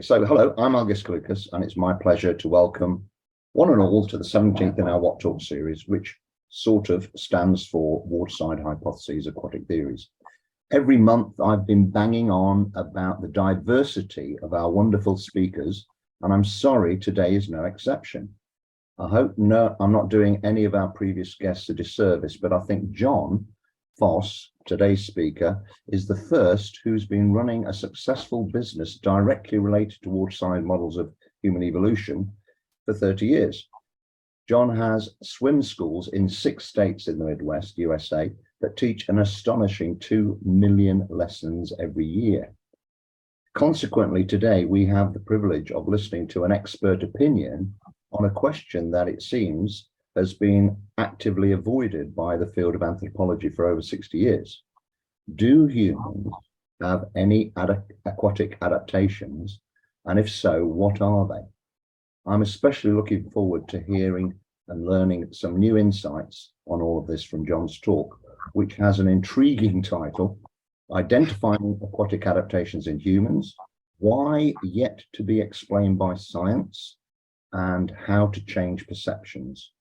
Okay, so hello, I'm Argus Kalukas, and it's my pleasure to welcome one and all to the 17th in our What Talk series, which sort of stands for Waterside Hypotheses, Aquatic Theories. Every month I've been banging on about the diversity of our wonderful speakers, and I'm sorry today is no exception. I'm not doing any of our previous guests a disservice, but I think John Foss, today's speaker, is the first who's been running a successful business directly related to waterside models of human evolution for 30 years. John has swim schools in 6 states in the Midwest, USA, that teach an astonishing 2 million lessons every year. Consequently, today we have the privilege of listening to an expert opinion on a question that it seems has been actively avoided by the field of anthropology for over 60 years. Do humans have any aquatic adaptations? And if so, what are they? I'm especially looking forward to hearing and learning some new insights on all of this from John's talk, which has an intriguing title, Identifying Aquatic Adaptations in Humans, Why Yet to be Explained by Science, and How to Change Perceptions.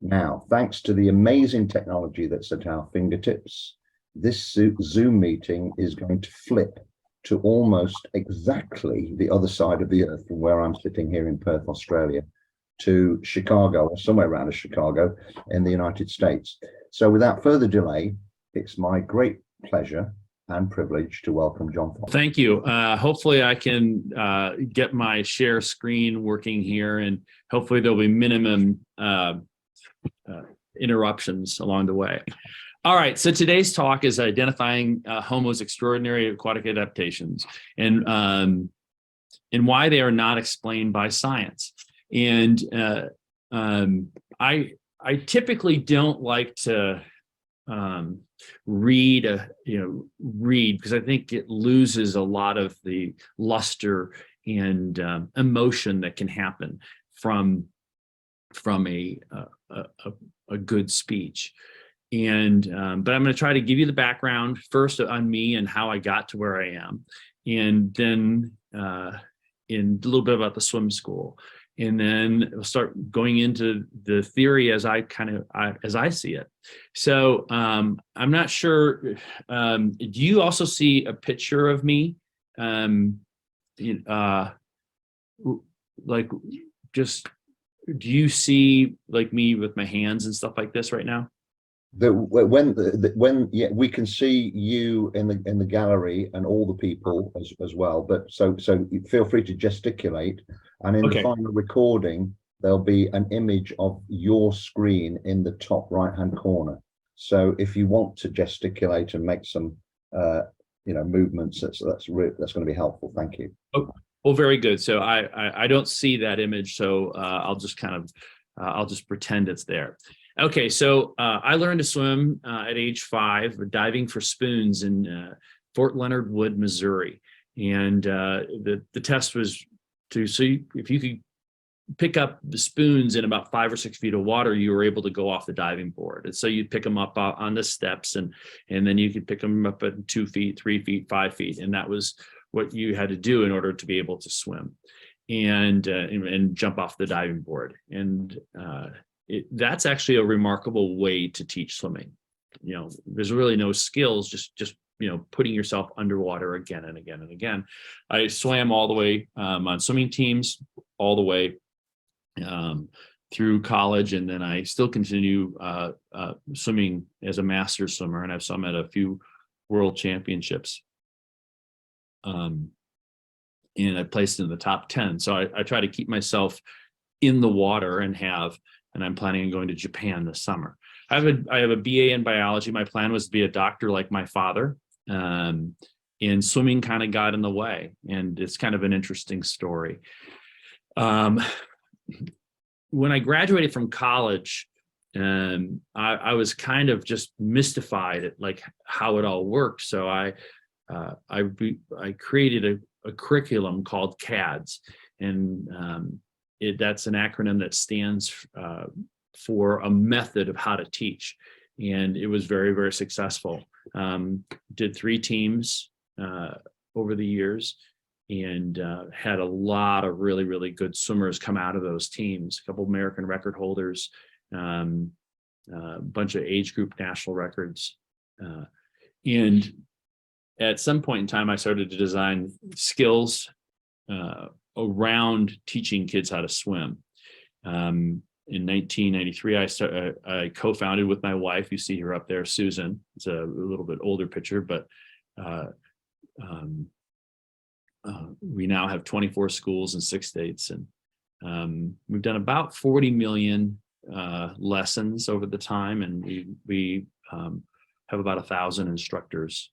Now, thanks to the amazing technology that's at our fingertips, this Zoom meeting is going to flip to almost exactly the other side of the earth from where I'm sitting here in Perth, Australia, to Chicago, or somewhere around Chicago in the United States. So without further delay, it's my great pleasure and privilege to welcome John Foss. Thank you. Hopefully I can get my share screen working here, and hopefully there'll be minimum interruptions along the way. All right, so today's talk is identifying Homo's extraordinary aquatic adaptations and why they are not explained by science. And I typically don't like to read because I think it loses a lot of the luster and emotion that can happen from a good speech. And but I'm going to try to give you the background first on me and how I got to where I am, and then in a little bit about the swim school, and then we'll start going into the theory as I see it. So I'm not sure. Do you also see a picture of me? Like just. Do you see like me with my hands and stuff like this right now? Yeah, we can see you in the gallery and all the people as well. But so feel free to gesticulate, and in the final recording there'll be an image of your screen in the top right-hand corner. So if you want to gesticulate and make some movements, that's going to be helpful. Thank you. Okay. Well, very good. So I don't see that image, so I'll just I'll just pretend it's there. Okay, so I learned to swim at age 5, diving for spoons in Fort Leonard Wood, Missouri, and the test was to see if you could pick up the spoons in about 5 or 6 feet of water, you were able to go off the diving board. And so you'd pick them up on the steps, and then you could pick them up at 2 feet, 3 feet, 5 feet, and that was what you had to do in order to be able to swim and jump off the diving board. And that's actually a remarkable way to teach swimming. There's really no skills, just putting yourself underwater again and again and again. I swam all the way on swimming teams, all the way through college, and then I still continue swimming as a master swimmer, and I've swum at a few world championships. And I placed in the top 10. So I try to keep myself in the water, and I'm planning on going to Japan this summer. I have a BA in biology. My plan was to be a doctor like my father, and swimming kind of got in the way, and it's kind of an interesting story. When I graduated from college, I was kind of just mystified at like how it all worked. So I created a curriculum called CADS, and that's an acronym that stands for a method of how to teach, and it was very, very successful. Did 3 teams over the years, and had a lot of really, really good swimmers come out of those teams, a couple American record holders, a bunch of age group national records. And at some point in time, I started to design skills around teaching kids how to swim. In 1993, I co-founded with my wife. You see her up there, Susan. It's a little bit older picture, but we now have 24 schools in 6 states, and we've done about 40 million lessons over the time, and we have about 1,000 instructors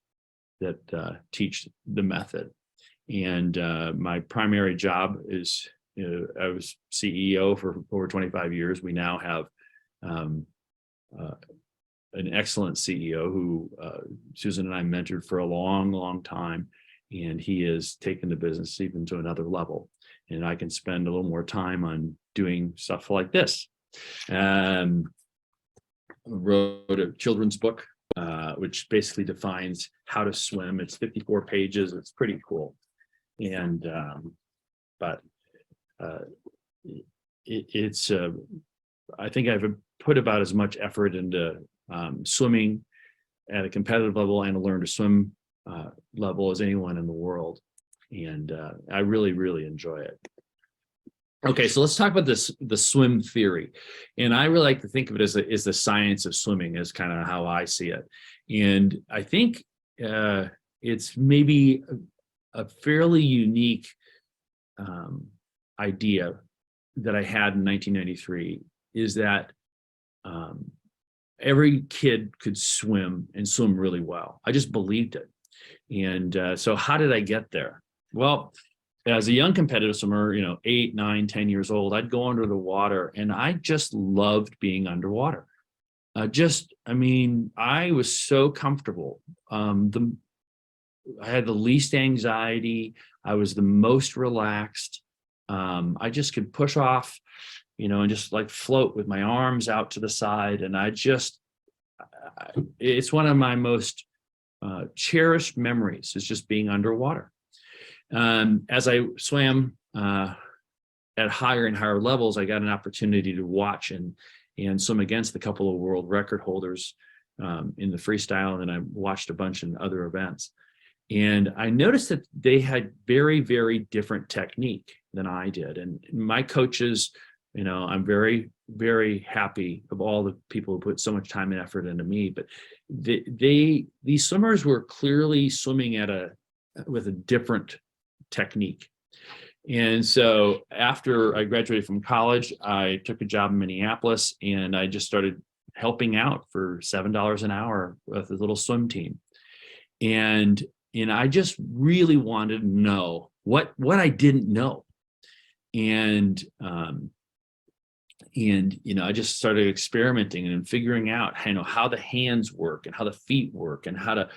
that teach the method. And my primary job is, I was CEO for over 25 years. We now have an excellent CEO who Susan and I mentored for a long, long time, and he has taken the business even to another level. And I can spend a little more time on doing stuff like this. Wrote a children's book, which basically defines how to swim. It's 54 pages. It's pretty cool. And I think I've put about as much effort into swimming at a competitive level and a learn to swim level as anyone in the world. And I really, really enjoy it. Okay, so let's talk about the swim theory. And I really like to think of it as the science of swimming, is kind of how I see it. And I think it's maybe a fairly unique idea that I had in 1993, is that every kid could swim and swim really well. I just believed it. And so how did I get there? Well, as a young competitive swimmer, 8, 9, 10 years old, I'd go under the water, and I just loved being underwater. I was so comfortable. I had the least anxiety. I was the most relaxed. I just could push off, and just like float with my arms out to the side. And it's one of my most cherished memories, is just being underwater. As I swam at higher and higher levels, I got an opportunity to watch and swim against a couple of world record holders in the freestyle, and I watched a bunch in other events. And I noticed that they had very, very different technique than I did. And my coaches, I'm very, very happy of all the people who put so much time and effort into me. But these swimmers were clearly swimming with a different technique. And so after I graduated from college, I took a job in Minneapolis, and I just started helping out for $7 an hour with a little swim team. And I just really wanted to know what I didn't know. And I just started experimenting and figuring out, how the hands work and how the feet work and how to,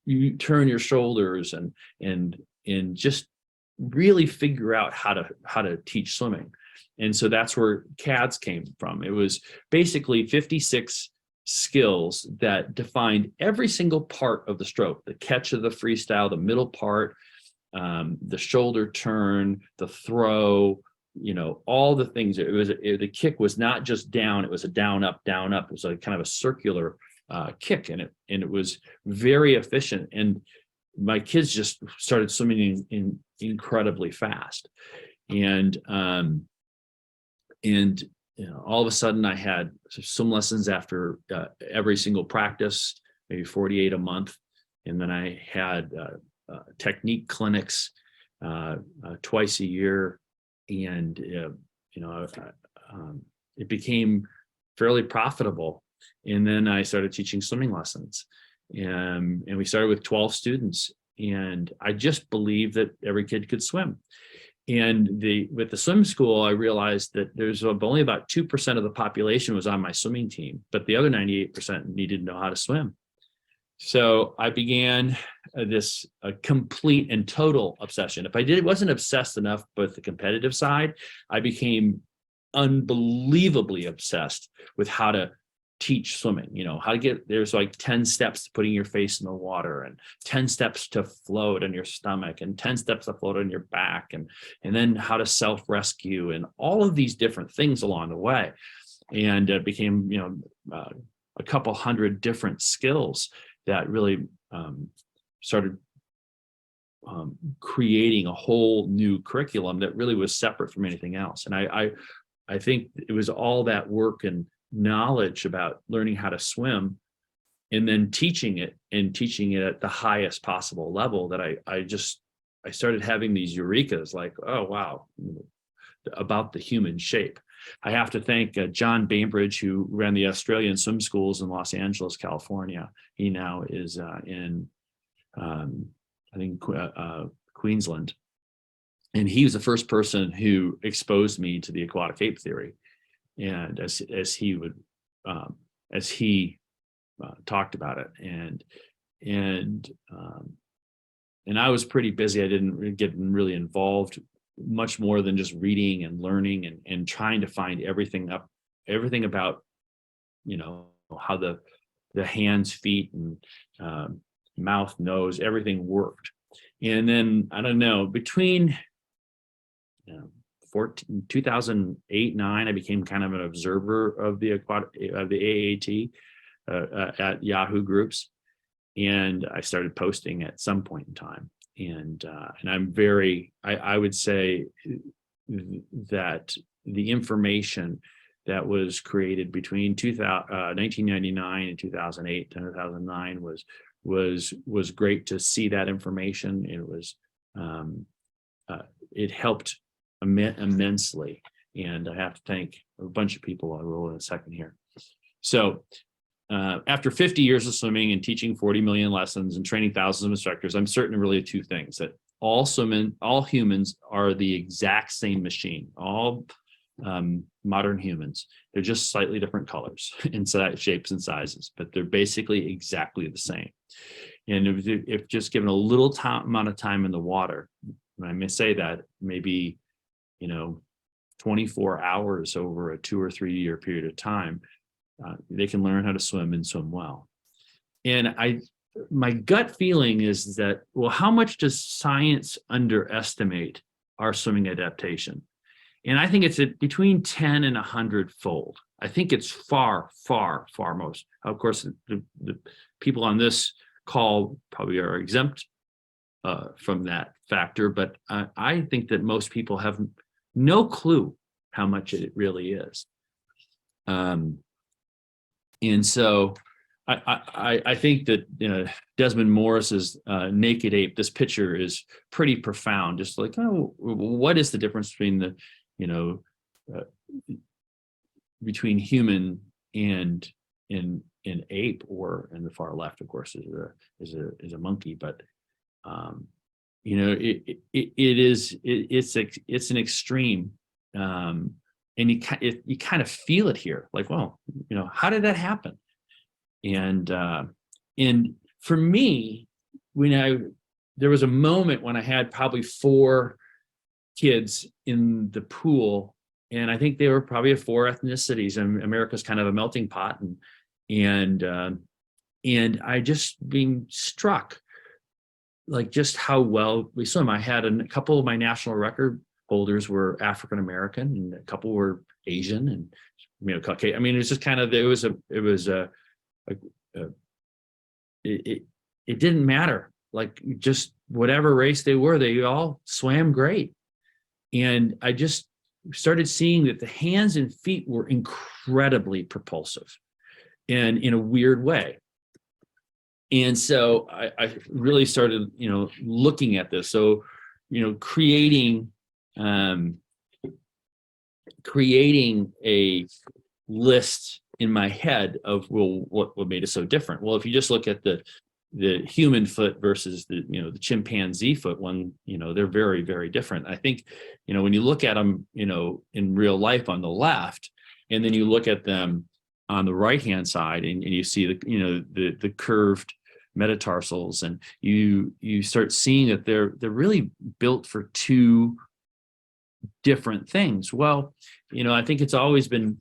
you turn your shoulders and just really figure out how to teach swimming. And so that's where CADS came from. It was basically 56 skills that defined every single part of the stroke: the catch of the freestyle, the middle part, the shoulder turn, the throw, all the things. The kick was not just down; it was a down up, down up. It was like kind of a circular kick, and it was very efficient. And my kids just started swimming in incredibly fast, and all of a sudden I had swim lessons after every single practice, maybe 48 a month. And then I had technique clinics twice a year. And, it became fairly profitable. And then I started teaching swimming lessons. And we started with 12 students. And I just believed that every kid could swim. And with the swim school, I realized that there's only about 2% of the population was on my swimming team, but the other 98% needed to know how to swim. So I began this complete and total obsession. If I wasn't obsessed enough with the competitive side, I became unbelievably obsessed with how to teach swimming, how to get, there's like 10 steps to putting your face in the water, and 10 steps to float on your stomach, and 10 steps to float on your back, and then how to self-rescue, and all of these different things along the way. And it became, a couple hundred different skills that really started creating a whole new curriculum that really was separate from anything else. And I think it was all that work and knowledge about learning how to swim, and then teaching it at the highest possible level, that I started having these eurekas, like, oh wow, about the human shape. I have to thank John Bainbridge, who ran the Australian swim schools in Los Angeles, California. He now is in I think Queensland, and he was the first person who exposed me to the aquatic ape theory. And as he talked about it, and I was pretty busy. I didn't get really involved much more than just reading and learning and trying to find everything about, how the hands, feet, and mouth, nose, everything worked. And then, I don't know, between 2008, 9, I became kind of an observer of the AAT at Yahoo groups, and I started posting at some point in time. And I would say that the information that was created between 1999 and 2008 to 2009 was great to see that information. It was it helped immensely, and I have to thank a bunch of people. I will in a second here. So after 50 years of swimming and teaching 40 million lessons and training thousands of instructors, I'm certain of really two things: that all humans are the exact same machine. All modern humans, they're just slightly different colors and shapes and sizes, but they're basically exactly the same. And if just given a little amount of time in the water, and I may say that maybe 24 hours over a 2 or 3 year period of time, they can learn how to swim and swim well. And my gut feeling is that, well, how much does science underestimate our swimming adaptation? And I think it's between 10 and 100-fold. I think it's far, far, far most. Of course, the people on this call probably are exempt from that factor, but I think that most people have no clue how much it really is. And so I think that Desmond Morris's naked ape, this picture is pretty profound. Just like, oh, what is the difference between between human and an ape, or in the far left, of course, is a monkey, but it's an extreme, and you kind of feel it here, like, well, how did that happen? And for me, there was a moment when I had probably 4 kids in the pool, and I think they were probably of 4 ethnicities, and America's kind of a melting pot, and I just being struck, like, just how well we swim. I had a couple of my national record holders were African American, and a couple were Asian, and Caucasian. I mean, it's just kind of, it didn't matter, like, just whatever race they were, they all swam great. And I just started seeing that the hands and feet were incredibly propulsive, and in a weird way. And so I really started, looking at this. So, creating a list in my head of, well, what made it so different? Well, if you just look at the human foot versus the chimpanzee foot, they're very, very different. I think, when you look at them, in real life on the left, and then you look at them on the right-hand side, and you see the curved metatarsals, and you start seeing that they're really built for 2 different things. Well, I think it's always been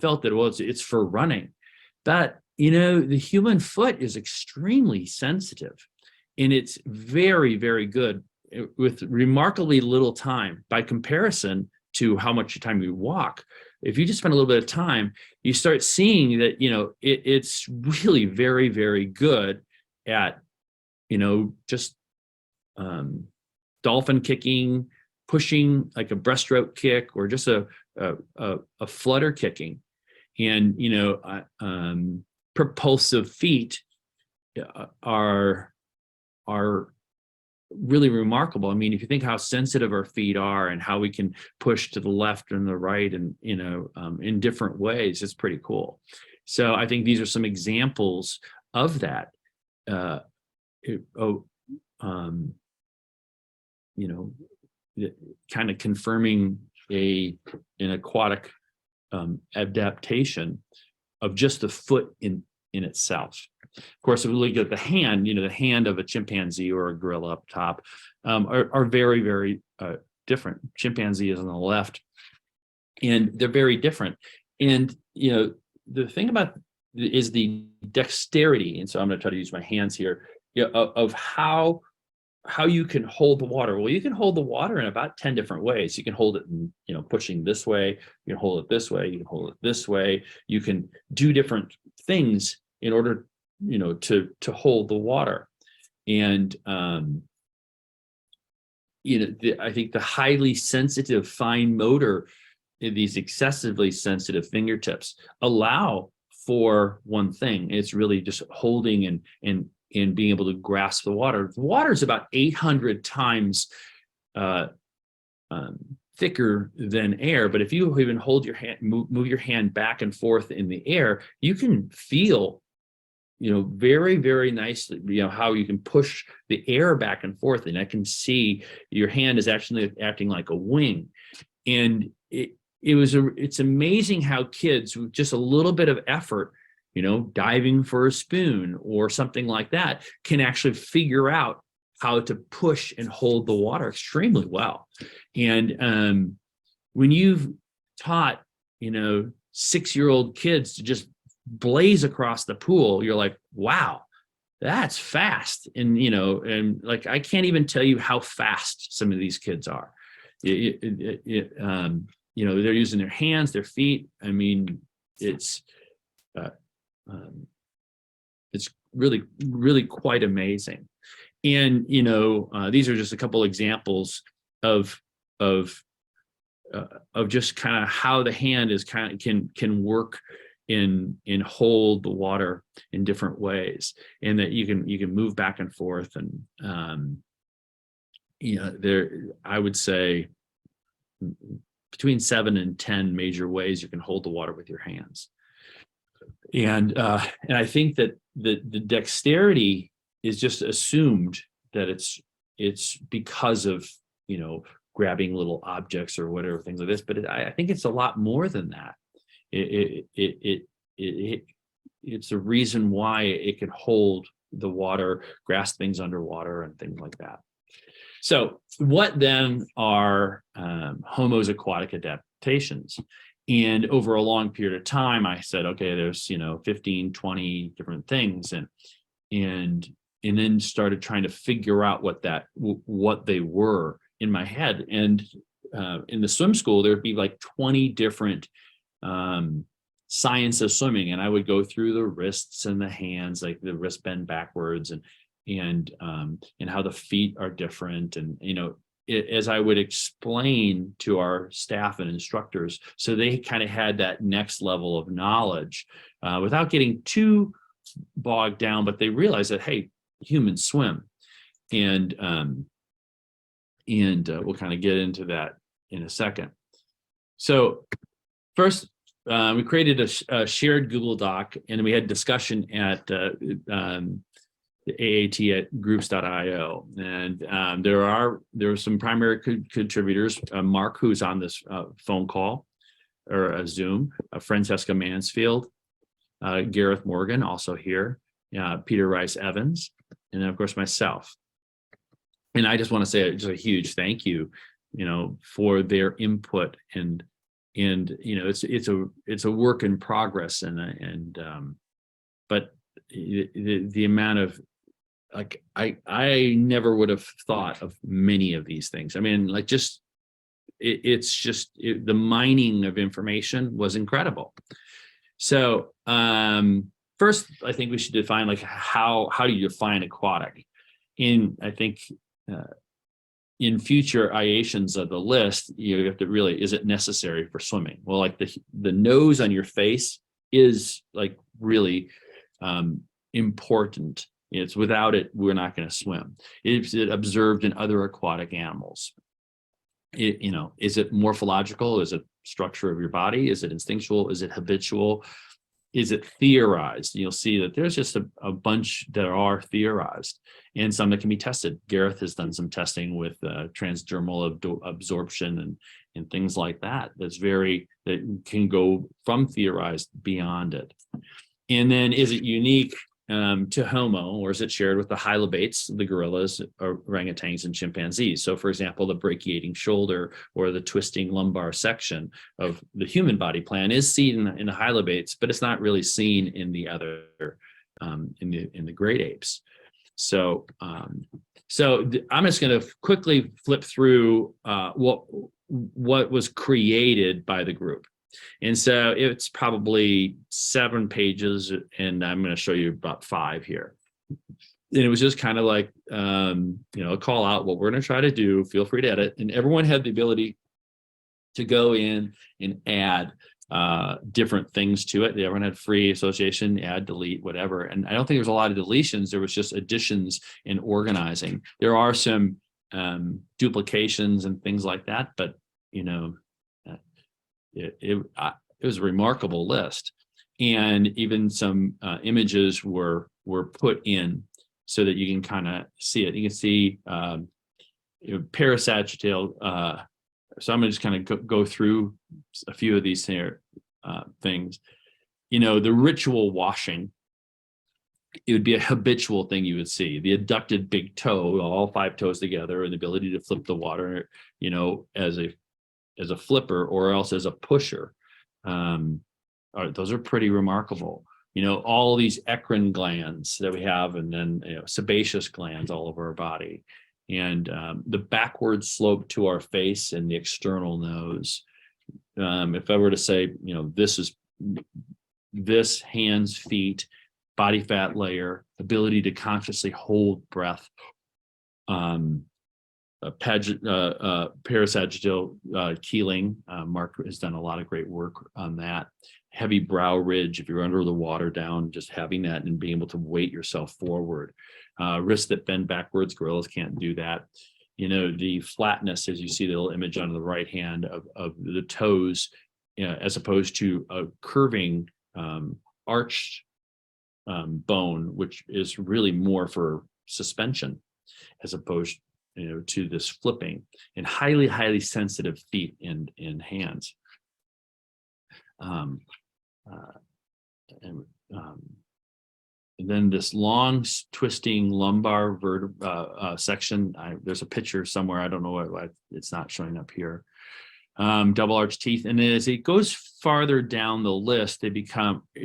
felt that, well, it's for running, But, the human foot is extremely sensitive, and it's very, very good with remarkably little time by comparison to how much time you walk. If you just spend a little bit of time, you start seeing that, it's really very, very good at, just dolphin kicking, pushing like a breaststroke kick, or just a flutter kicking. And, propulsive feet are really remarkable. I mean, if you think how sensitive our feet are and how we can push to the left and the right and, in different ways, it's pretty cool. So I think these are some examples of that. Kind of confirming an aquatic adaptation of just the foot in itself. Of course, if we look at the hand, the hand of a chimpanzee or a gorilla up top are very, very different. Chimpanzee is on the left, and they're very different. And, the thing about is the dexterity. And so I'm going to try to use my hands here, of how you can hold the water. Well, you can hold the water in about 10 different ways. You can hold it in, pushing this way, you can hold it this way, you can hold it this way. You can do different things in order, to hold the water. And, I think the highly sensitive fine motor, these excessively sensitive fingertips allow for one thing. It's really just holding and being able to grasp the water. The water is about 800 times thicker than air, but if you even hold your hand, move your hand back and forth in the air, you can feel, very, very nicely, how you can push the air back and forth, and I can see your hand is actually acting like a wing. And it's amazing how kids with just a little bit of effort, diving for a spoon or something like that, can actually figure out how to push and hold the water extremely well. And when you've taught, 6-year-old kids to just blaze across the pool, you're like, wow, that's fast. And, and like, I can't even tell you how fast some of these kids are. They're using their hands, their feet. I mean, it's really, really quite amazing. And, these are just a couple examples of just kind of how the hand is can work in hold the water in different ways, and that you can move back and forth. And, I would say between 7 and 10 major ways you can hold the water with your hands. And I think that the dexterity is just assumed that it's because of, grabbing little objects or whatever, things like this. But I think it's a lot more than that. It's a reason why it can hold the water, grasp things underwater, and things like that. So what then are Homo's aquatic adaptations? And over a long period of time, I said, okay, there's 15, 20 different things, and then started trying to figure out what they were in my head. And in the swim school, there'd be like 20 different science of swimming, and I would go through the wrists and the hands, like the wrist bend backwards, and how the feet are different, and as I would explain to our staff and instructors, so they kind of had that next level of knowledge without getting too bogged down, but they realized that, hey, humans swim. And we'll kind of get into that in a second. So first, we created a shared Google Doc, and we had discussion at the AAT at groups.io. And there are some primary contributors, Mark, who's on this phone call or a Zoom, Francesca Mansfield, Gareth Morgan, also here, Peter Rice Evans, and then of course myself. And I just want to say just a huge thank you, for their input, and it's a work in progress, and but the amount of, like, I never would have thought of many of these things. I mean, like, just the mining of information was incredible. So first, I think we should define, like, how do you define aquatic? I think in future iations of the list, you have to really, is it necessary for swimming? Well, like the nose on your face is, like, really important. It's without it, we're not going to swim. Is it observed in other aquatic animals? Is it morphological? Is it structure of your body? Is it instinctual? Is it habitual? Is it theorized? You'll see that there's just a bunch that are theorized, and some that can be tested. Gareth has done some testing with transdermal absorption and things like that. That can go from theorized beyond it. And then, is it unique to Homo, or is it shared with the hylobates, the gorillas, orangutans, and chimpanzees? So, for example, the brachiating shoulder or the twisting lumbar section of the human body plan is seen in the hylobates, but it's not really seen in the other in the great apes. So, I'm just going to quickly flip through what was created by the group. And so it's probably 7 pages, and I'm going to show you about 5 here. And it was just kind of like, call out what we're going to try to do. Feel free to edit. And everyone had the ability to go in and add different things to it. Everyone had free association, add, delete, whatever. And I don't think there was a lot of deletions. There was just additions and organizing. There are some duplications and things like that, but, it was a remarkable list, and even some images were put in so that you can kind of see it. You can see parasagittal. So I'm going to just kind of go through a few of these here things. The ritual washing, it would be a habitual thing you would see. The adducted big toe, all 5 toes together, and the ability to flip the water, as a flipper or else as a pusher. Those are pretty remarkable. All these eccrine glands that we have, and then sebaceous glands all over our body, and the backward slope to our face and the external nose. If I were to say, this is this hands, feet, body fat layer, ability to consciously hold breath, parasagittal keeling. Mark has done a lot of great work on that. Heavy brow ridge, if you're under the water down, just having that and being able to weight yourself forward. Wrists that bend backwards, gorillas can't do that. The flatness, as you see the little image on the right hand of the toes, as opposed to a curving arched bone, which is really more for suspension, as opposed to this flipping, and highly sensitive feet and hands. And then this long twisting lumbar section. There's a picture somewhere. I don't know why it's not showing up here. Double arch teeth, and as it goes farther down the list, it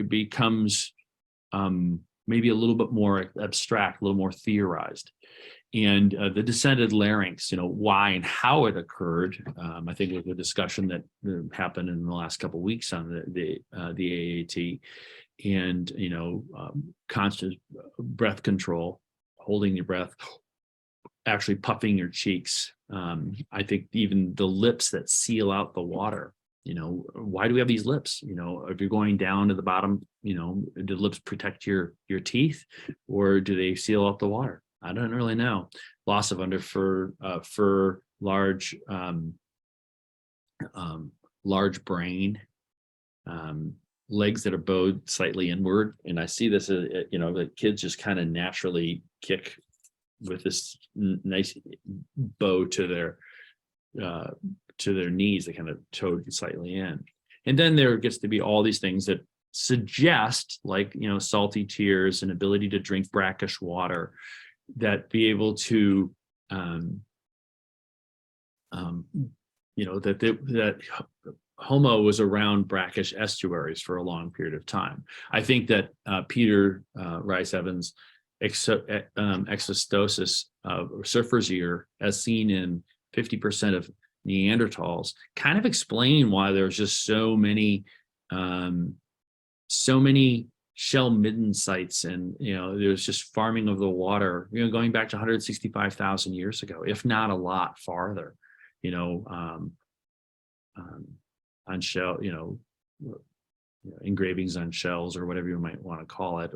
becomes maybe a little bit more abstract, a little more theorized. And the descended larynx, why and how it occurred. I think with the discussion that happened in the last couple of weeks on the AAT, and constant breath control, holding your breath, actually puffing your cheeks. I think even the lips that seal out the water. Why do we have these lips? If you're going down to the bottom, do the lips protect your teeth, or do they seal out the water? I don't really know. Loss of under fur, large brain, legs that are bowed slightly inward. And I see this, the kids just kind of naturally kick with this nice bow to their knees. They kind of toed slightly in. And then there gets to be all these things that suggest, like, salty tears and ability to drink brackish water, that be able to, that Homo was around brackish estuaries for a long period of time. I think that Peter Rice Evans' exostosis, surfer's ear, as seen in 50% of Neanderthals, kind of explain why there's just so many shell midden sites, and there's just farming of the water, going back to 165,000 years ago, if not a lot farther, on shell, engravings on shells or whatever you might want to call it.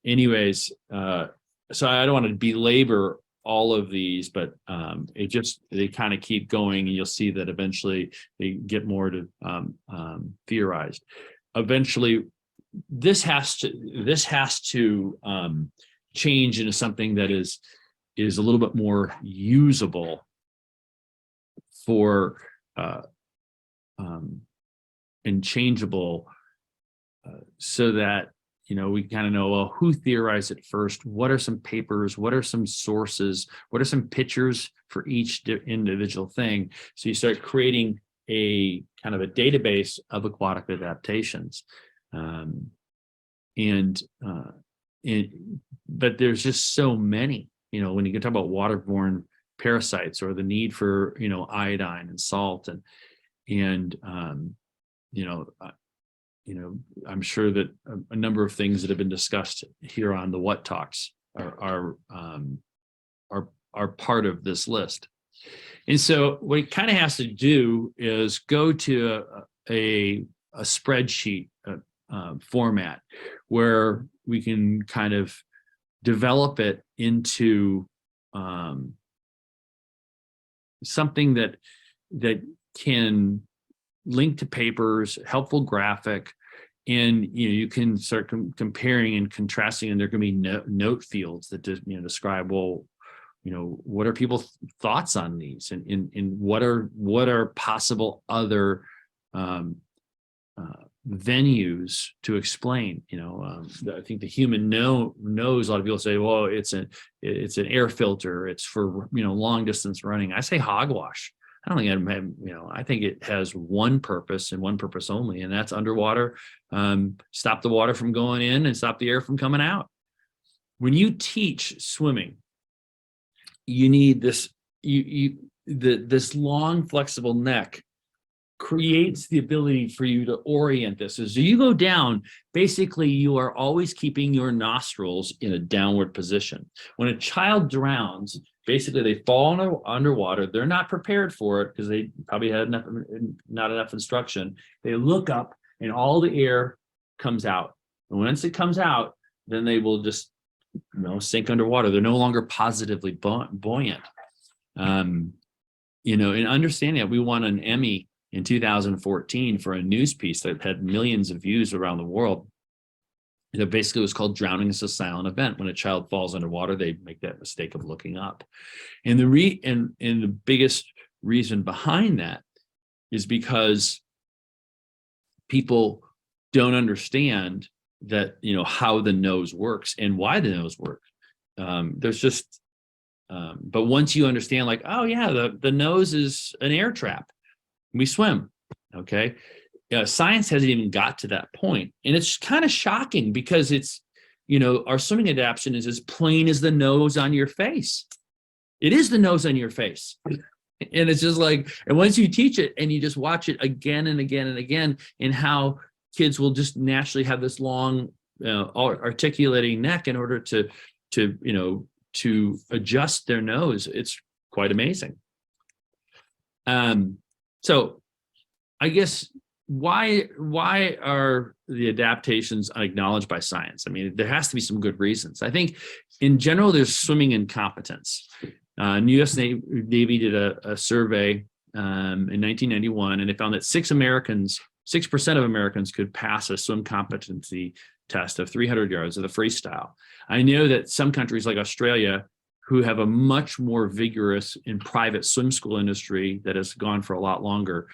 Anyways, so I don't want to belabor all of these, but they kind of keep going, and you'll see that eventually they get more to theorized. Eventually, this has to change into something that is a little bit more usable for and changeable, so that we kind of know, well, who theorized it first? What are some papers? What are some sources? What are some pictures for each individual thing? So you start creating a kind of a database of aquatic adaptations. But there's just so many, when you can talk about waterborne parasites, or the need for, iodine and salt, and I'm sure that a number of things that have been discussed here on the What Talks are part of this list. And so what it kind of has to do is go to a spreadsheet format where we can kind of develop it into something that can link to papers, helpful graphic, and you can start comparing and contrasting, and there can be note fields that describe, well, what are people's thoughts on these, and what are possible other venues to explain. I think the human knows. A lot of people say, well, it's an air filter, it's for long distance running. I say hogwash. I don't think I think it has one purpose and one purpose only, and that's underwater. Stop the water from going in and stop the air from coming out. When you teach swimming, you need this. This long, flexible neck creates the ability for you to orient this. As you go down, basically, you are always keeping your nostrils in a downward position. When a child drowns, basically they fall underwater. They're not prepared for it because they probably had not enough instruction. They look up, and all the air comes out. And once it comes out, then they will just sink underwater. They're no longer positively buoyant. And understanding that, we won an Emmy in 2014 for a news piece that had millions of views around the world. Basically, it was called "Drowning is a Silent Event." When a child falls underwater, they make that mistake of looking up. And the biggest reason behind that is because people don't understand that, how the nose works and why the nose works. But once you understand, like, oh yeah, the nose is an air trap. We swim, okay? Science hasn't even got to that point, and it's kind of shocking because it's, our swimming adaptation is as plain as the nose on your face. It is the nose on your face, and it's just like, and once you teach it and you just watch it again and again and again, and how kids will just naturally have this long, articulating neck in order to adjust their nose, it's quite amazing. So I guess why are the adaptations unacknowledged by science? I mean, there has to be some good reasons. I think in general, there's swimming incompetence. U.S. Navy did a survey in 1991, and they found that 6% of Americans could pass a swim competency test of 300 yards of the freestyle. I know that some countries like Australia, who have a much more vigorous and private swim school industry that has gone for a lot longer,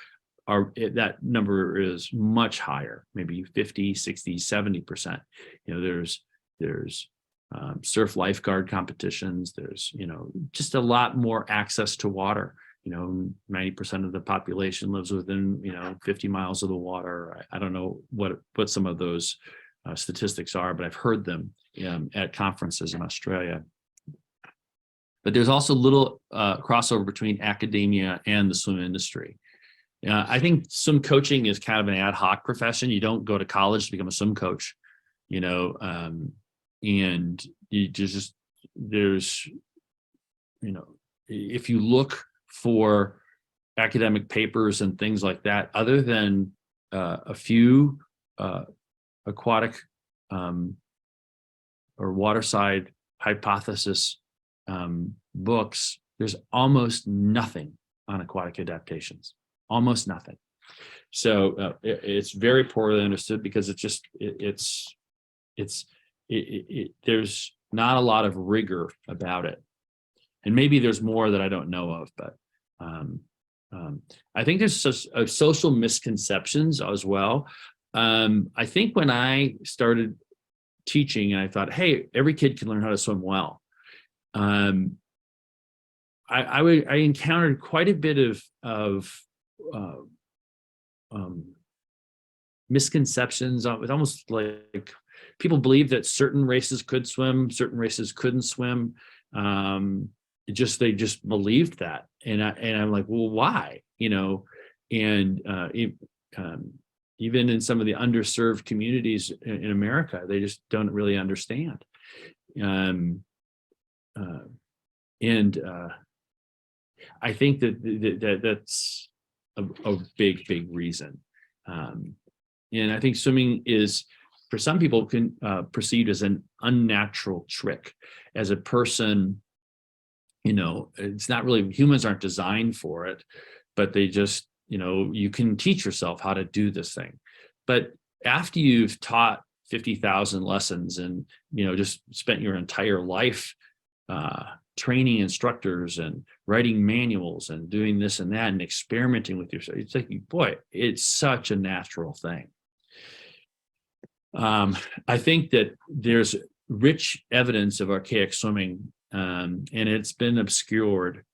that number is much higher, maybe 50, 60, 70%. There's surf lifeguard competitions. There's, just a lot more access to water. 90% of the population lives within 50 miles of the water. I don't know what some of those statistics are, but I've heard them at conferences in Australia. But there's also little crossover between academia and the swim industry. I think swim coaching is kind of an ad hoc profession. You don't go to college to become a swim coach, and you just there's if you look for academic papers and things like that, other than a few aquatic or waterside hypothesis books, there's almost nothing on aquatic adaptations, almost nothing. So it's very poorly understood because there's not a lot of rigor about it. And maybe there's more that I don't know of, but I think there's social misconceptions as well. I think when I started teaching and I thought, hey, every kid can learn how to swim well, I encountered quite a bit of misconceptions. It's almost like people believe that certain races could swim, certain races couldn't swim. They just believed that, and I'm like, well, why? Even in some of the underserved communities in America, they just don't really understand. I think that's a big reason. And I think swimming is, for some people, perceived as an unnatural trick. As a person, it's not really, humans aren't designed for it, but they just, you can teach yourself how to do this thing. But after you've taught 50,000 lessons and, just spent your entire life training instructors and writing manuals and doing this and that and experimenting with yourself, it's like, boy, it's such a natural thing. I think that there's rich evidence of archaic swimming, and it's been obscured.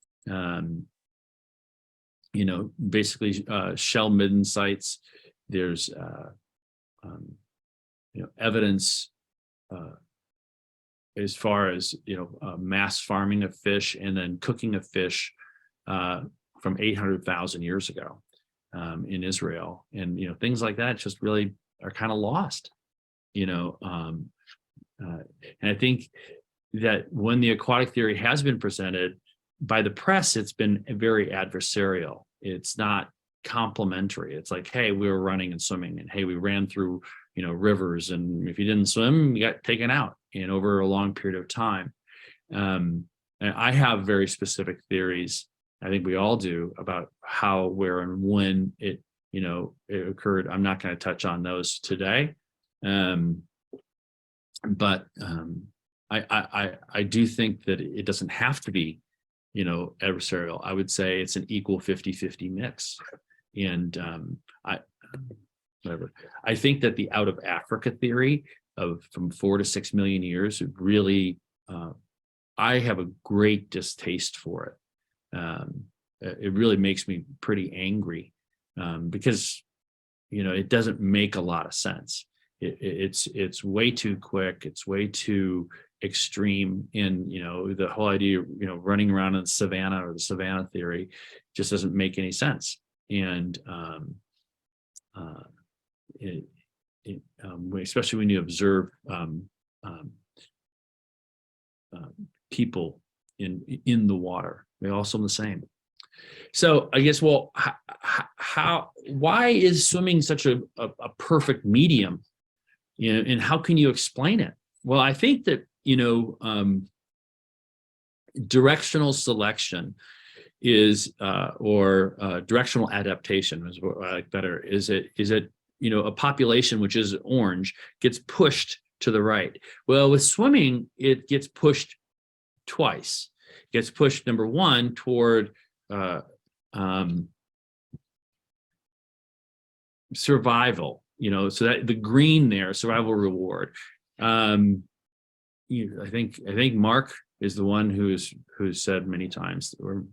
Basically shell midden sites. There's evidence as far as mass farming of fish and then cooking of fish from 800,000 years ago in Israel, and things like that just really are kind of lost. And I think that when the aquatic theory has been presented by the press, it's been very adversarial. It's not complimentary. It's like, hey, we were running and swimming, and hey, we ran through rivers, and if you didn't swim, you got taken out over a long period of time. And I have very specific theories, I think we all do, about how, where, and when it occurred. I'm not going to touch on those today. But I do think that it doesn't have to be, adversarial. I would say it's an equal 50-50 mix. And I think that the out of Africa theory of from 4 to 6 million years really, I have a great distaste for it. It really makes me pretty angry because, it doesn't make a lot of sense. It's way too quick. It's way too extreme in, the whole idea, running around in the savannah, or the savannah theory, just doesn't make any sense. And especially when you observe people in the water, they all swim the same. So I guess, well, why is swimming such a perfect medium? And how can you explain it? Well, I think that, directional selection is, or directional adaptation is what I like better, is it, a population which is orange gets pushed to the right. Well, with swimming, it gets pushed twice. It gets pushed, number one, toward survival, so that the green there, survival reward. I think Mark is the one who's said many times, or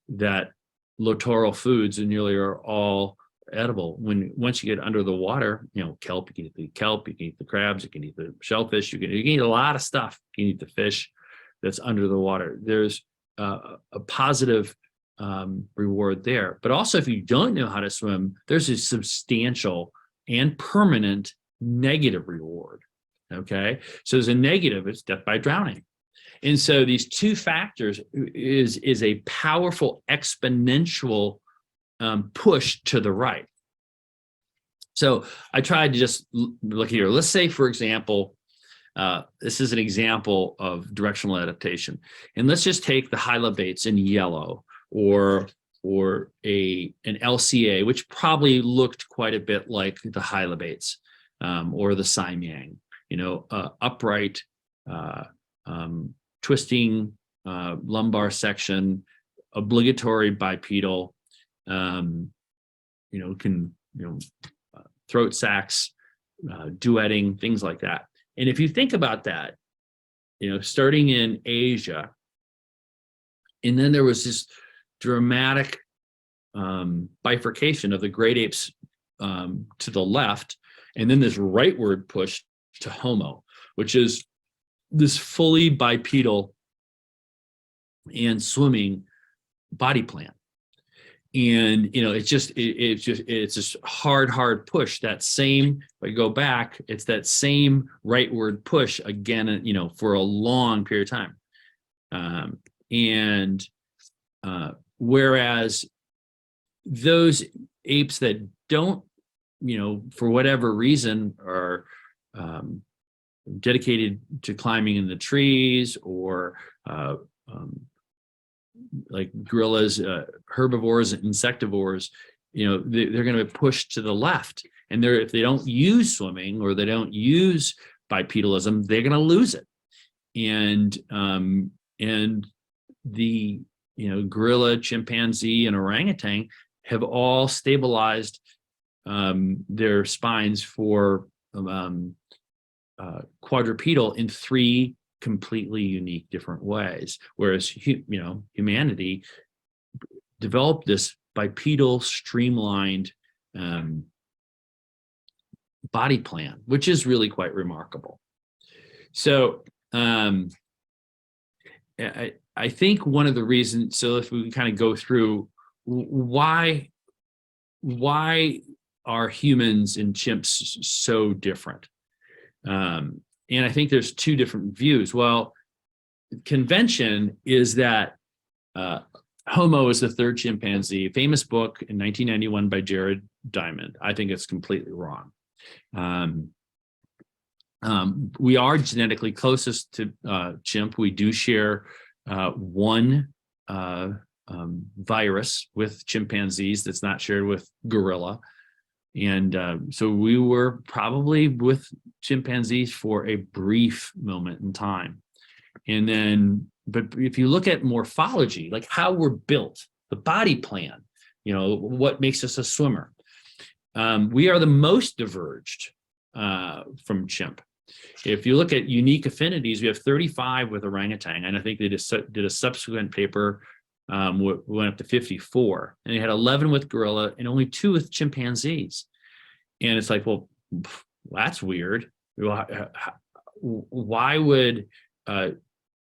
that littoral foods nearly are all edible. Once you get under the water, kelp, you can eat the kelp, you can eat the crabs, you can eat the shellfish, you can eat a lot of stuff. You can eat the fish that's under the water. There's a positive reward there. But also, if you don't know how to swim, there's a substantial and permanent negative reward. Okay, so there's a negative, it's death by drowning. And so these two factors is a powerful exponential push to the right. So I tried to just look here. Let's say, for example, this is an example of directional adaptation. And let's just take the hylobates in yellow, or an LCA, which probably looked quite a bit like the hylobates, or the Simyang, upright, twisting lumbar section, obligatory bipedal, throat sacs, duetting, things like that. And if you think about that, starting in Asia, and then there was this dramatic bifurcation of the great apes to the left, and then this rightward push to Homo, which is this fully bipedal and swimming body plan. And it's just hard push. That same, if I go back, it's that same rightward push again, for a long period of time. Whereas those apes that don't, for whatever reason, are dedicated to climbing in the trees, or like gorillas, herbivores, insectivores, they're going to be pushed to the left. And if they don't use swimming, or they don't use bipedalism, they're going to lose it. And the gorilla, chimpanzee, and orangutan have all stabilized their spines for quadrupedal in three completely unique different ways, whereas humanity developed this bipedal, streamlined body plan, which is really quite remarkable. So I think one of the reasons, so if we can kind of go through why are humans and chimps so different? And I think there's two different views. Well, convention is that Homo is the third chimpanzee, famous book in 1991 by Jared Diamond. I think it's completely wrong. We are genetically closest to chimp. We do share one virus with chimpanzees that's not shared with gorilla. And so we were probably with chimpanzees for a brief moment in time. And then, but if you look at morphology, like how we're built, the body plan, what makes us a swimmer, we are the most diverged from chimp. If you look at unique affinities, we have 35 with orangutan, and I think they just did a subsequent paper, went up to 54, and they had 11 with gorilla and only 2 with chimpanzees. And it's like, well, that's weird. Why would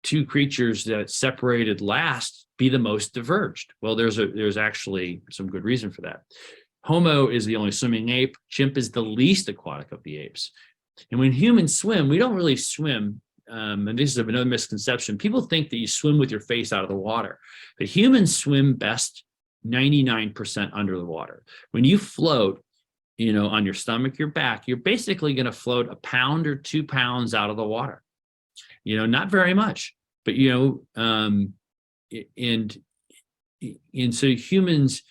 2 creatures that separated last be the most diverged? Well, there's actually some good reason for that. Homo is the only swimming ape. Chimp is the least aquatic of the apes. And when humans swim, we don't really swim. And this is another misconception. People think that you swim with your face out of the water. But humans swim best 99% under the water. When you float, on your stomach, your back, you're basically going to float 1 pound or 2 pounds out of the water. Not very much, but and so humans,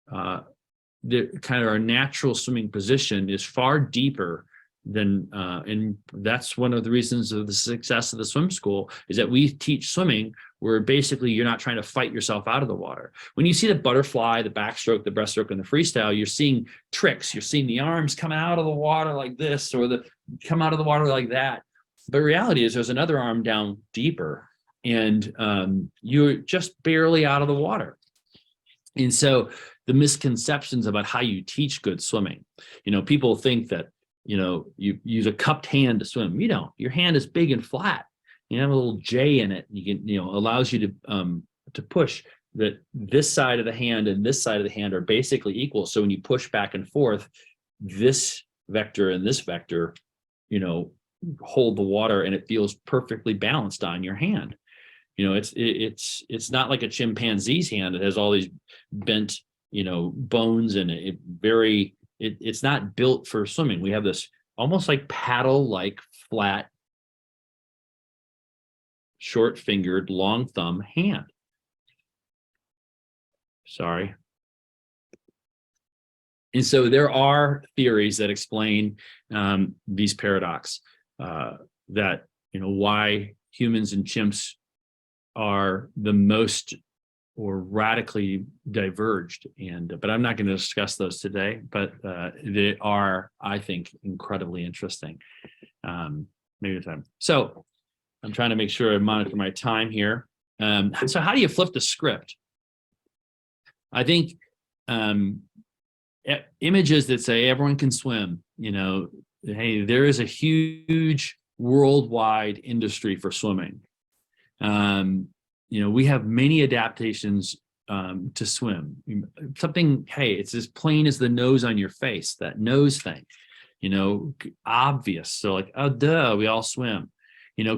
the kind of our natural swimming position is far deeper than, and that's one of the reasons of the success of the swim school, is that we teach swimming where basically you're not trying to fight yourself out of the water. When you see the butterfly, the backstroke, the breaststroke, and the freestyle, you're seeing tricks. You're seeing the arms come out of the water like this, or come out of the water like that. But reality is there's another arm down deeper, and you're just barely out of the water. And so the misconceptions about how you teach good swimming, people think that, you use a cupped hand to swim. You don't. Your hand is big and flat. You have a little J in it. You can, allows you to push that this side of the hand and this side of the hand are basically equal. So when you push back and forth, this vector and this vector, hold the water, and it feels perfectly balanced on your hand. It's not like a chimpanzee's hand. It has all these bent, bones, and it's not built for swimming. We have this almost like paddle-like flat, short-fingered, long thumb hand. Sorry. And so there are theories that explain these paradoxes, that, why humans and chimps are the most or radically diverged. But I'm not going to discuss those today, but they are, I think, incredibly interesting. Maybe time. So I'm trying to make sure I monitor my time here. So how do you flip the script? I think images that say everyone can swim, hey, there is a huge worldwide industry for swimming. We have many adaptations to swim. Something, hey, it's as plain as the nose on your face, that nose thing, obvious. So like, oh, duh, we all swim.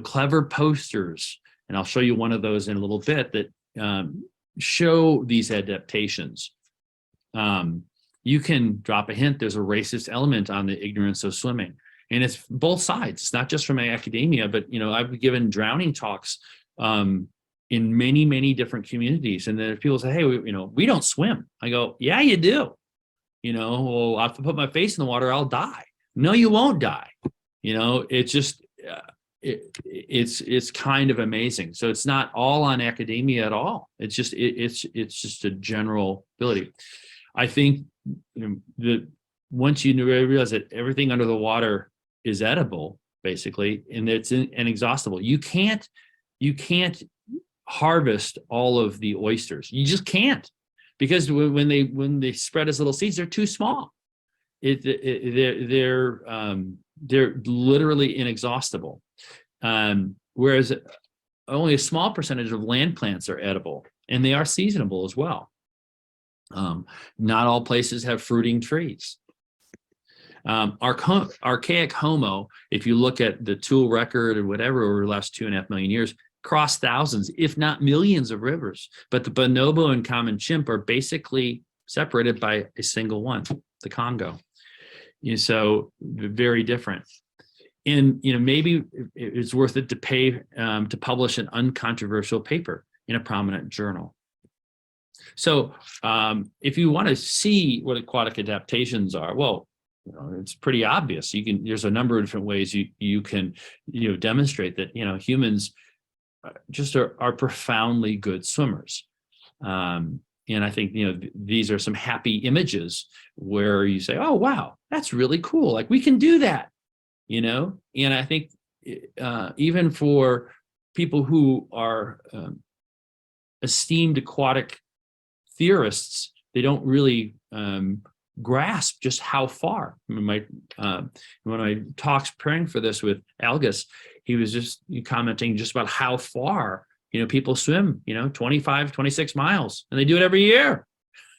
Clever posters, and I'll show you one of those in a little bit that show these adaptations. You can drop a hint. There's a racist element on the ignorance of swimming, and it's both sides. It's not just from academia, but I've given drowning talks in many, many different communities, and then people say, "Hey, we don't swim." I go, "Yeah, you do. Well, I have to put my face in the water, I'll die." No, you won't die. It's just it's kind of amazing. So it's not all on academia at all. It's just a general ability. I think that once you realize that everything under the water is edible, basically, and it's inexhaustible. You can't harvest all of the oysters. You just can't, because when they spread as little seeds, they're too small. They're literally inexhaustible. Whereas only a small percentage of land plants are edible, and they are seasonable as well. Not all places have fruiting trees. Archaic Homo, if you look at the tool record or whatever over the last 2.5 million years, crossed thousands, if not millions, of rivers. But the bonobo and common chimp are basically separated by a single one, the Congo. So very different. And maybe it's worth it to pay to publish an uncontroversial paper in a prominent journal. So if you want to see what aquatic adaptations are, well, it's pretty obvious. There's a number of different ways you can demonstrate that humans just are profoundly good swimmers. And I think these are some happy images where you say, oh wow, that's really cool, like we can do that. And I think even for people who are esteemed aquatic theorists, they don't really grasp just how far. One of my talks preparing for this with Algus, he was just commenting just about how far people swim 25, 26 miles, and they do it every year.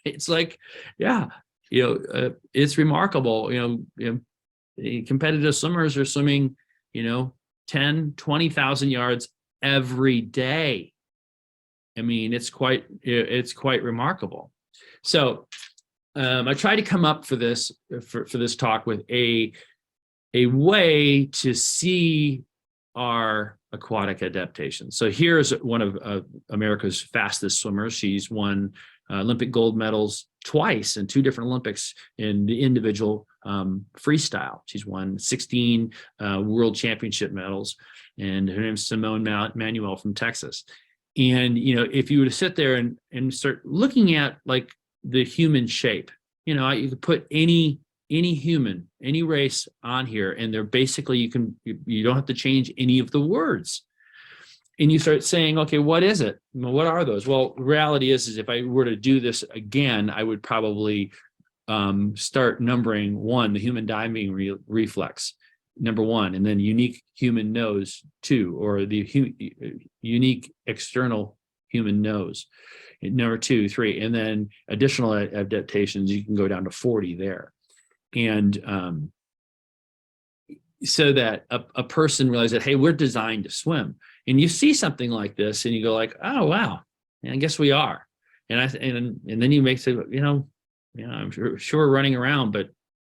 It's like, yeah, it's remarkable. Competitive swimmers are swimming 10, 20,000 yards every day. I mean, it's quite remarkable. So I tried to come up for this talk with a way to see our aquatic adaptations. So here's one of America's fastest swimmers. She's won Olympic gold medals twice in 2 different Olympics in the individual freestyle. She's won 16 world championship medals, and her name's Simone Manuel from Texas. And if you were to sit there and start looking at like the human shape, you could put any human, any race on here, and they're basically, you don't have to change any of the words. and you start saying, okay, what is it? Well, what are those? Well, the reality is if I were to do this again, I would probably start numbering one, the human diving reflex, number one, and then unique human nose, two, or the unique external human nose, number two, three, and then additional adaptations, you can go down to 40 there. And so that a person realizes that, hey, we're designed to swim. And you see something like this and you go like, oh, wow, I guess we are. And then you make say, I'm sure we're running around, but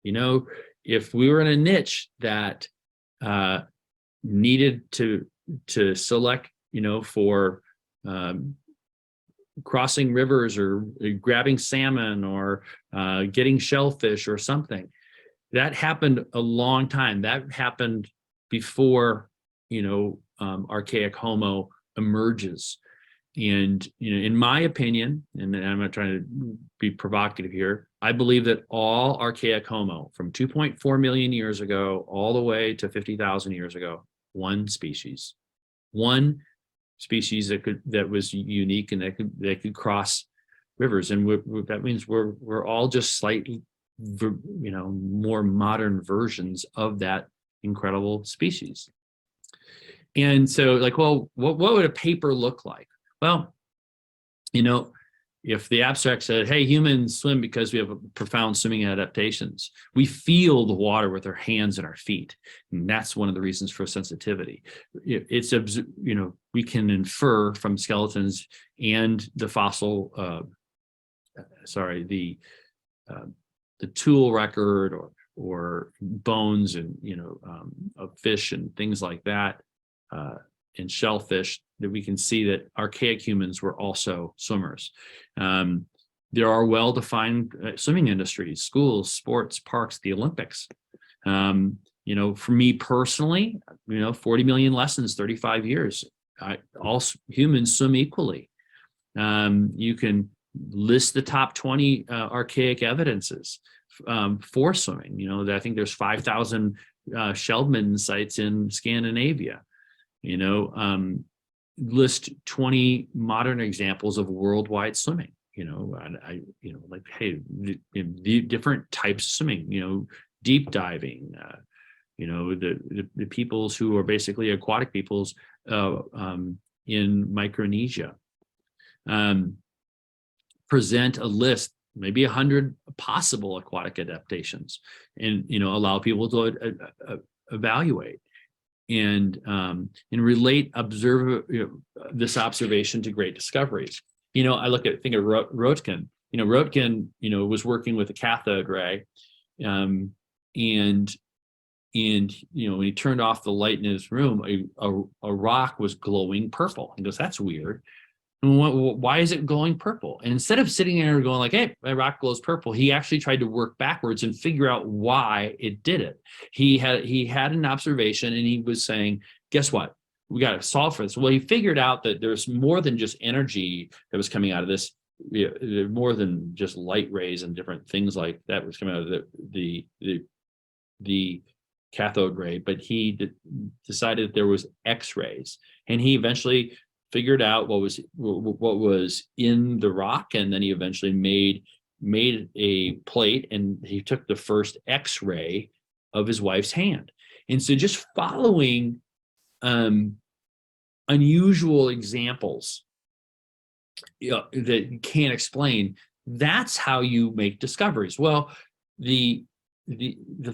if we were in a niche that needed to select, for crossing rivers or grabbing salmon or getting shellfish or something, that happened a long time. That happened before, archaic Homo emerges. And in my opinion, and I'm not trying to be provocative here, I believe that all archaic Homo from 2.4 million years ago all the way to 50,000 years ago, one species that was unique and that could cross rivers, and that means we're all just slightly more modern versions of that incredible species. And so, like, well, what would a paper look like? Well, if the abstract said, hey, humans swim because we have a profound swimming adaptations, we feel the water with our hands and our feet. And that's one of the reasons for sensitivity. It's, we can infer from skeletons and the fossil, the tool record or bones and, of fish and things like that, and shellfish, that we can see that archaic humans were also swimmers. There are well-defined swimming industries, schools, sports, parks, the Olympics. For me personally, 40 million lessons, 35 years. All humans swim equally. You can list the top 20 archaic evidences for swimming. I think there's 5,000 Sheldman sites in Scandinavia. List 20 modern examples of worldwide swimming. Like, hey, the different types of swimming. Deep diving. The peoples who are basically aquatic peoples in Micronesia. Present a list, maybe 100 possible aquatic adaptations, and allow people to evaluate and relate this observation to great discoveries. I think of Röntgen. Röntgen was working with a cathode ray, and when he turned off the light in his room, a rock was glowing purple. He goes, that's weird. Why is it glowing purple? And instead of sitting there going like, hey, my rock glows purple, he actually tried to work backwards and figure out why it did it. He had an observation, and he was saying, guess what? We got to solve for this. Well, he figured out that there's more than just energy that was coming out of this, more than just light rays and different things like that was coming out of the cathode ray, but he decided that there was X-rays, and he eventually figured out what was in the rock, and then he eventually made a plate, and he took the first X-ray of his wife's hand. And so just following unusual examples that you can't explain, that's how you make discoveries. Well, the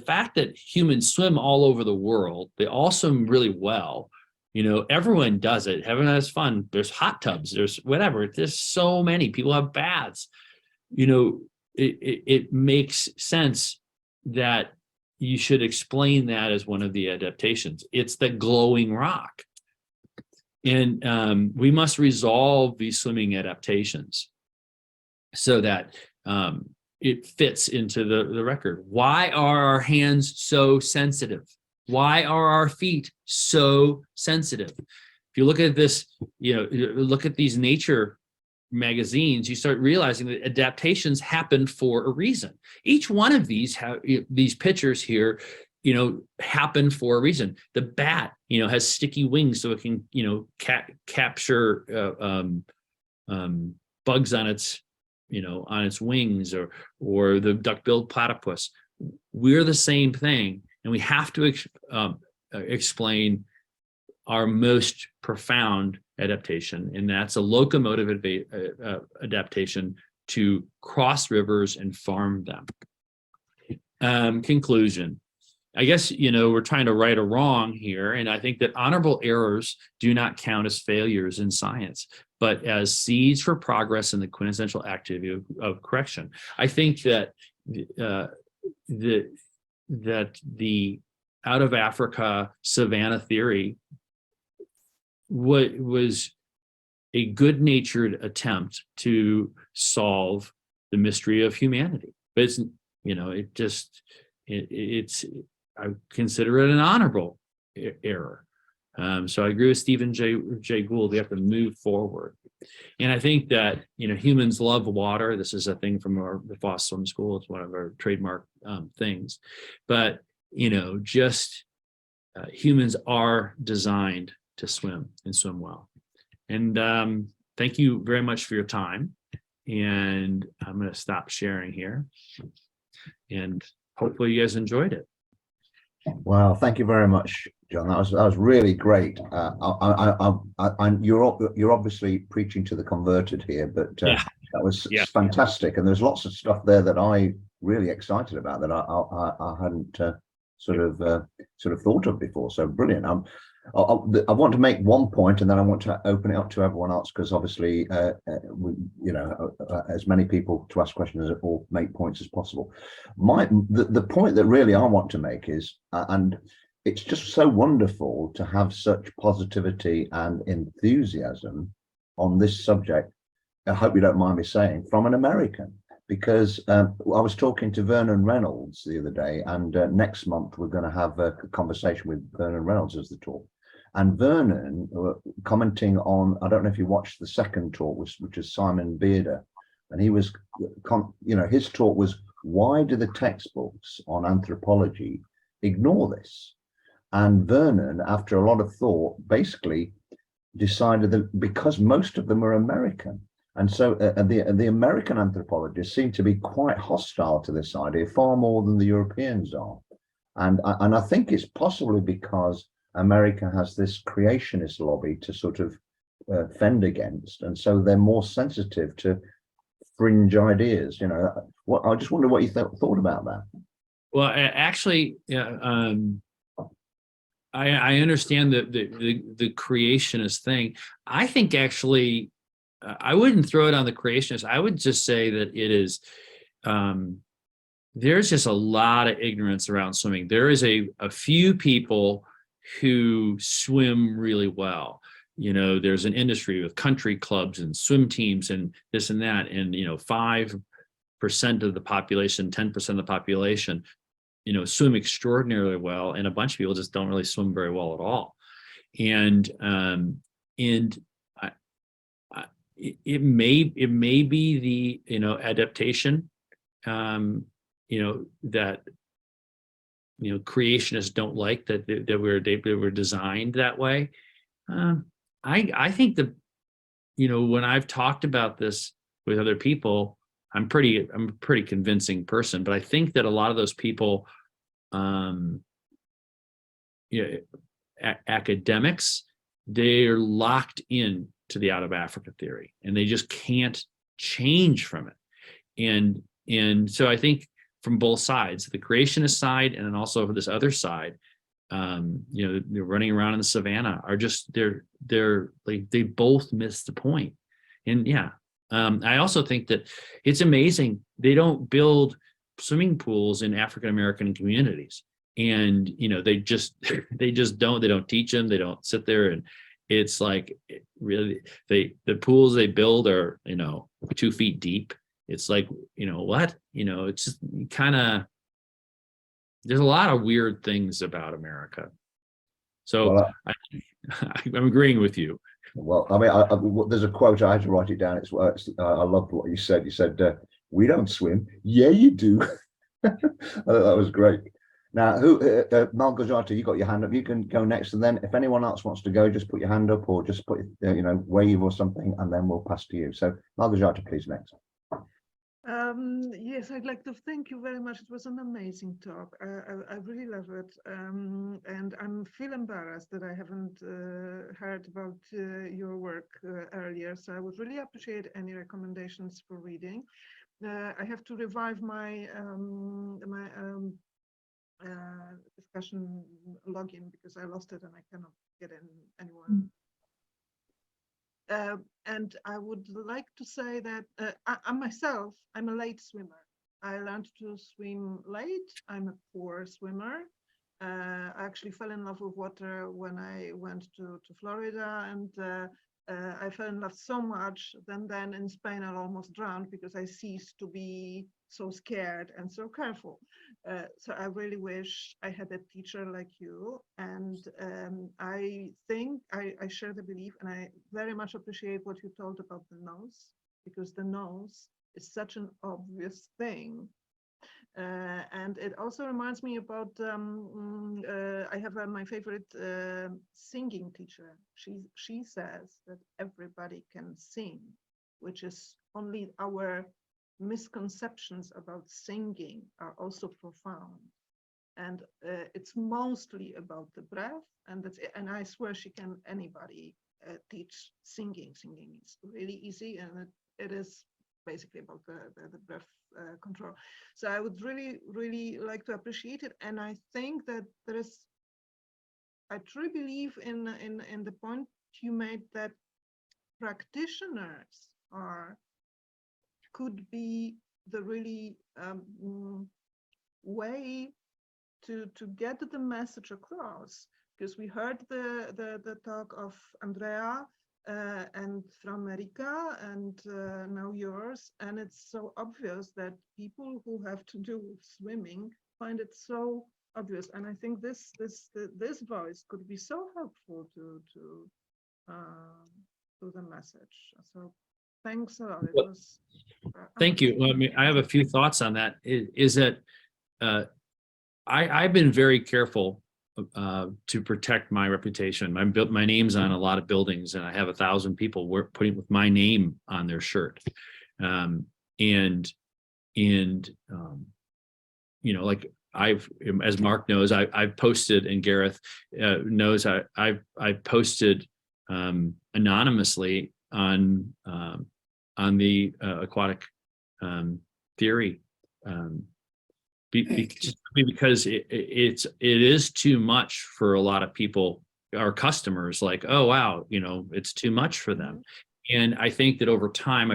fact that humans swim all over the world, they all swim really well. Everyone does it. Everyone has fun. There's hot tubs. There's whatever. There's so many people have baths. It makes sense that you should explain that as one of the adaptations. It's the glowing rock. And we must resolve these swimming adaptations so that it fits into the record. Why are our hands so sensitive? Why are our feet so sensitive? If you look at this, look at these nature magazines, you start realizing that adaptations happen for a reason. Each one of these pictures here happen for a reason. The bat, has sticky wings so it can, capture bugs on its, on its wings, or the duck-billed platypus. We're the same thing, and we have to explain our most profound adaptation, and that's a locomotive adaptation to cross rivers and farm them. Conclusion. I guess, we're trying to right a wrong here, and I think that honorable errors do not count as failures in science, but as seeds for progress in the quintessential activity of correction. I think that the out of Africa savanna theory was a good-natured attempt to solve the mystery of humanity, but it's I consider it an honorable error. So I agree with Stephen J. Gould. We have to move forward, and I think that humans love water. This is a thing from the Foss Swim School. It's one of our trademark things, but humans are designed to swim and swim well. And thank you very much for your time. And I'm going to stop sharing here. And hopefully you guys enjoyed it. Well, thank you very much, John. That was really great. You're obviously preaching to the converted here, but that was fantastic. And there's lots of stuff there that I really excited about that I hadn't sort of thought of before. So brilliant. I want to make one point, and then I want to open it up to everyone else, because obviously, as many people to ask questions or make points as possible. The point that really I want to make is, and it's just so wonderful to have such positivity and enthusiasm on this subject. I hope you don't mind me saying, from an American, because I was talking to Vernon Reynolds the other day, and next month we're going to have a conversation with Vernon Reynolds as the talk. And Vernon commenting on, I don't know if you watched the second talk, which is Simon Bearder, and he was, his talk was, why do the textbooks on anthropology ignore this? And Vernon, after a lot of thought, basically decided that because most of them are American, and so the American anthropologists seem to be quite hostile to this idea, far more than the Europeans are. And I think it's possibly because America has this creationist lobby to sort of fend against, and so they're more sensitive to fringe ideas. I just wonder what you thought about that. Well, actually, I understand the creationist thing. I think actually, I wouldn't throw it on the creationist. I would just say that it is. There's just a lot of ignorance around swimming. There is a few people who swim really well. There's an industry with country clubs and swim teams and this and that, and 5% of the population, 10% of the population, swim extraordinarily well, and a bunch of people just don't really swim very well at all. And it may be the adaptation that creationists don't like, that we're designed that way. I think that when I've talked about this with other people, I'm a pretty convincing person, but I think that a lot of those people, academics, they're locked in to the out of Africa theory, and they just can't change from it. And so I think from both sides, the creationist side and then also this other side, they're running around in the savannah, are just they're like, they both miss the point. And I also think that it's amazing they don't build swimming pools in African American communities, and they just don't. They don't teach them. They don't sit there, and it's like really the pools they build are 2 feet deep. It's like what it's just kind of, there's a lot of weird things about America. So I'm agreeing with you. Well, I mean, there's a quote, I had to write it down. I loved what you said. You said, "We don't swim." Yeah, you do. I thought that was great. Now, Malgorzata, you got your hand up. You can go next, and then if anyone else wants to go, just put your hand up or just put, wave or something, and then we'll pass to you. So, Malgorzata, please next. Yes, I'd like to thank you very much. It was an amazing talk. I really love it. And I feel embarrassed that I haven't heard about your work earlier. So I would really appreciate any recommendations for reading. I have to revive my discussion login because I lost it and I cannot get in anywhere. And I would like to say that I myself, I'm a late swimmer. I learned to swim late. I'm a poor swimmer. I actually fell in love with water when I went to Florida, and I fell in love so much. Then in Spain, I almost drowned because I ceased to be so scared and so careful. So I really wish I had a teacher like you. And I think I share the belief, and I very much appreciate what you told about the nose, because the nose is such an obvious thing. And it also reminds me about, I have my favorite singing teacher. She says that everybody can sing, which is only our misconceptions about singing are also profound. And it's mostly about the breath, and I swear she can anybody teach singing. Singing is really easy, and it is basically about the breath control. So I would really like to appreciate it, and I think that I truly believe in the point you made that practitioners could be the really way to get the message across, because we heard the talk of Andrea and from Erika and now yours, and it's so obvious that people who have to do with swimming find it so obvious, and I think this voice could be so helpful to the message. So thanks a lot. It was thank you. Well, I mean, I have a few thoughts on that. Is that I've been very careful to protect my reputation. My name's on a lot of buildings, and I have 1,000 people putting with my name on their shirt. Like as Mark knows, I've posted, and Gareth knows, I've posted anonymously on the aquatic theory. Because it is too much for a lot of people, our customers, like, oh wow, it's too much for them. And I think that over time,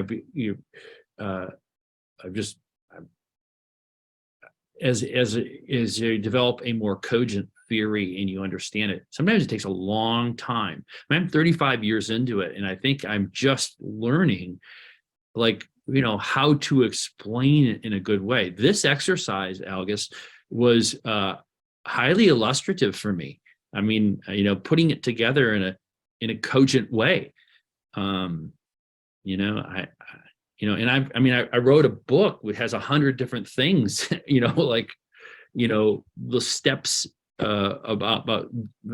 as you develop a more cogent theory and you understand it, sometimes it takes a long time. I'm 35 years into it, and I think I'm just learning, how to explain it in a good way. This exercise, Algis, was highly illustrative for me. I mean, putting it together in a cogent way. I wrote a book which has 100 different things, the steps about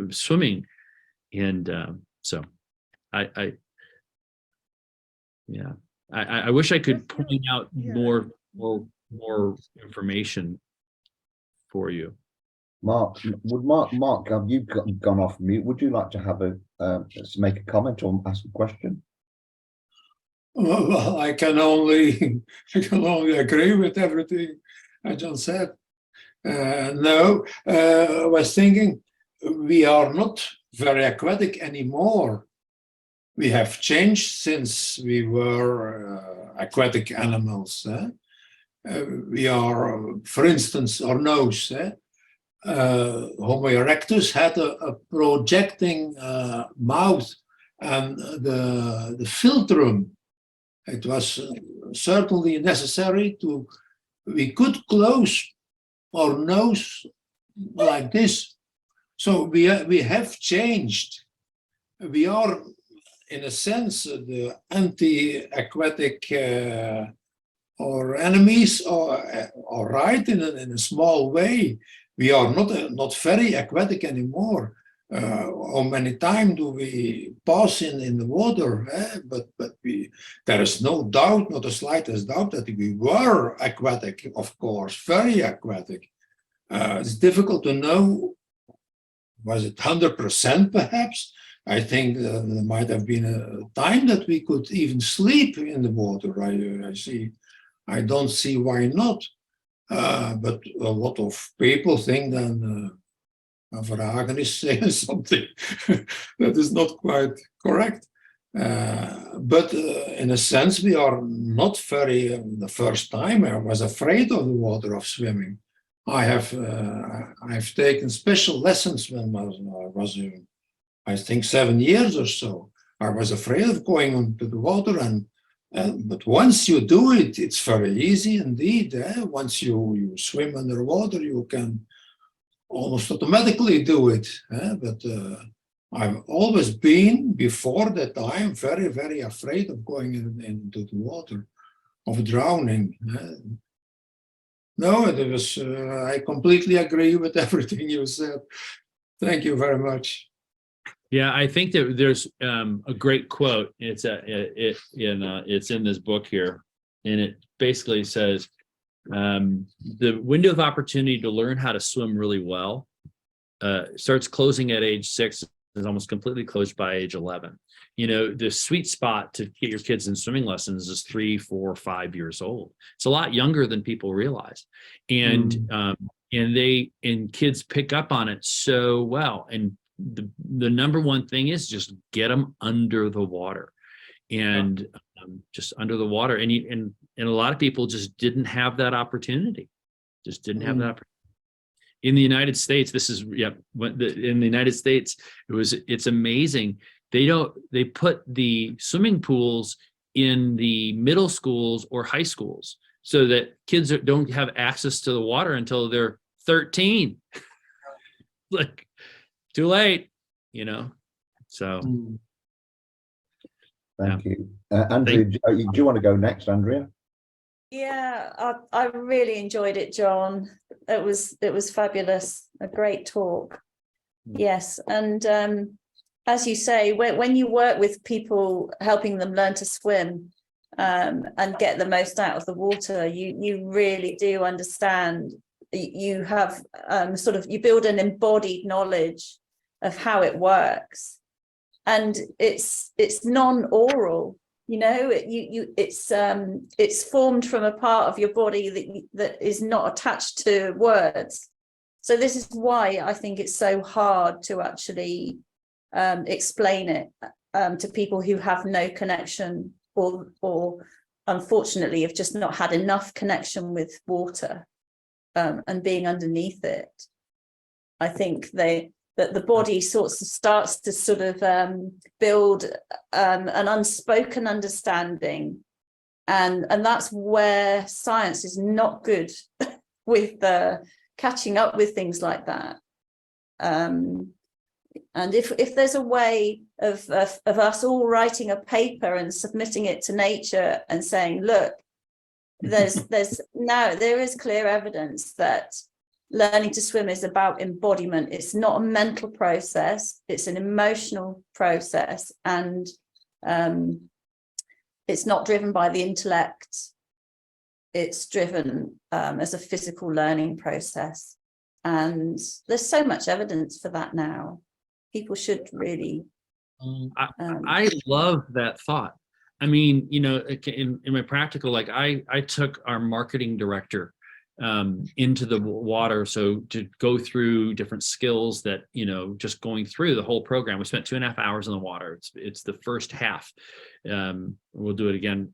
swimming, and so I wish I could point out more information for you. Mark, have you gone off mute? Would you like to have make a comment or ask a question? Well, I can only agree with everything I just said. No, I was thinking we are not very aquatic anymore. We have changed since we were aquatic animals. We are, for instance, our nose. Homo erectus had a projecting mouth, and the philtrum. It was certainly necessary we could close our nose like this. So we have changed. We are, in a sense, the anti-aquatic or enemies are right in a small way. we are not very aquatic anymore. How many times do we pass in the water? But there is no doubt, not the slightest doubt, that we were aquatic, of course, very aquatic. It's difficult to know, was it 100% perhaps? I think there might have been a time that we could even sleep in the water. I don't see why not. But a lot of people think then Vragen is saying something that is not quite correct. But in a sense, we are not very, the first time I was afraid of the water, of swimming. I've taken special lessons when I was I think 7 years or so. I was afraid of going into the water, but once you do it, it's very easy indeed. Once you swim underwater, you can almost automatically do it. But I've always been, before that time, very, very afraid of going into the water, of drowning. No, it was. I completely agree with everything you said. Thank you very much. Yeah, I think that there's a great quote. It's in this book here, and it basically says, the window of opportunity to learn how to swim really well starts closing at age 6, is almost completely closed by age 11. You know, the sweet spot to get your kids in swimming lessons is 3, 4, 5 years old. It's a lot younger than people realize, and kids pick up on it so well. And the number one thing is just get them under the water, and just under the water. And a lot of people just didn't have that opportunity. Just didn't have that opportunity. In the United States, in the United States, it's amazing. They put the swimming pools in the middle schools or high schools so that kids don't have access to the water until they're 13. Like, too late, you know. So thank you. Andrea, do you want to go next, Andrea? Yeah, I really enjoyed it, John. It was fabulous, a great talk. Yes, and as you say, when you work with people, helping them learn to swim and get the most out of the water, you really do understand. You have you build an embodied knowledge of how it works, and it's non-oral. You know, it's formed from a part of your body that is not attached to words. So this is why I think it's so hard to actually explain it to people who have no connection, or unfortunately have just not had enough connection with water and being underneath it. I think that the body starts to build an unspoken understanding, and that's where science is not good with catching up with things like that. And if there's a way of us all writing a paper and submitting it to Nature and saying, look, there is clear evidence that learning to swim is about embodiment. It's not a mental process, it's an emotional process, and it's not driven by the intellect. It's driven as a physical learning process. And there's so much evidence for that now. People should really I love that thought. I mean, you know, in my practical, like I took our marketing director into the water, so to go through different skills that, you know, just going through the whole program. We spent 2.5 hours in the water. It's the first half. We'll do it again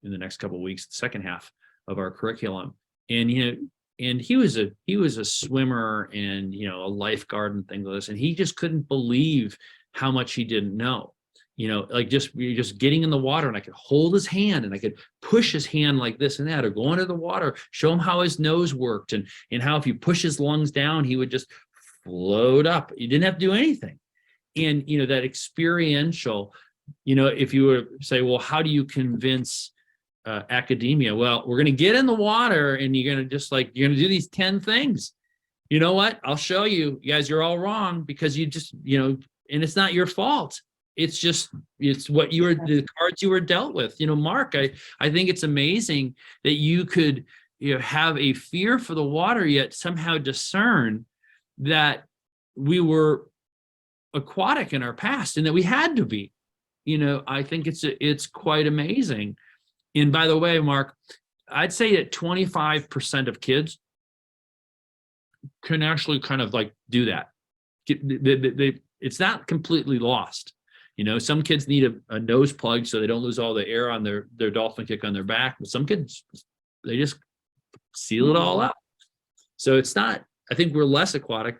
in the next couple of weeks, the second half of our curriculum. And you know, and he was a swimmer and, you know, a lifeguard and things like this, and he just couldn't believe how much he didn't know. You know, like just getting in the water, and I could hold his hand and I could push his hand like this and that, or go into the water, show him how his nose worked, and how if you push his lungs down, he would just float up. You didn't have to do anything. And, you know, that experiential, you know, if you were to say, well, how do you convince academia? Well, we're going to get in the water and you're going to do these 10 things. you know what? I'll show you. You guys, you're all wrong because you just, and it's not your fault. It's just, it's what you were, the cards you were dealt with. Mark, I think it's amazing that you could, have a fear for the water, yet somehow discern that we were aquatic in our past and that we had to be. I think it's quite amazing. And by the way, Mark, I'd say that 25% of kids can actually kind of like do that. It's not completely lost. Some kids need a nose plug so they don't lose all the air on their dolphin kick on their back. But some kids, they just seal it all up. So it's not, I think we're less aquatic,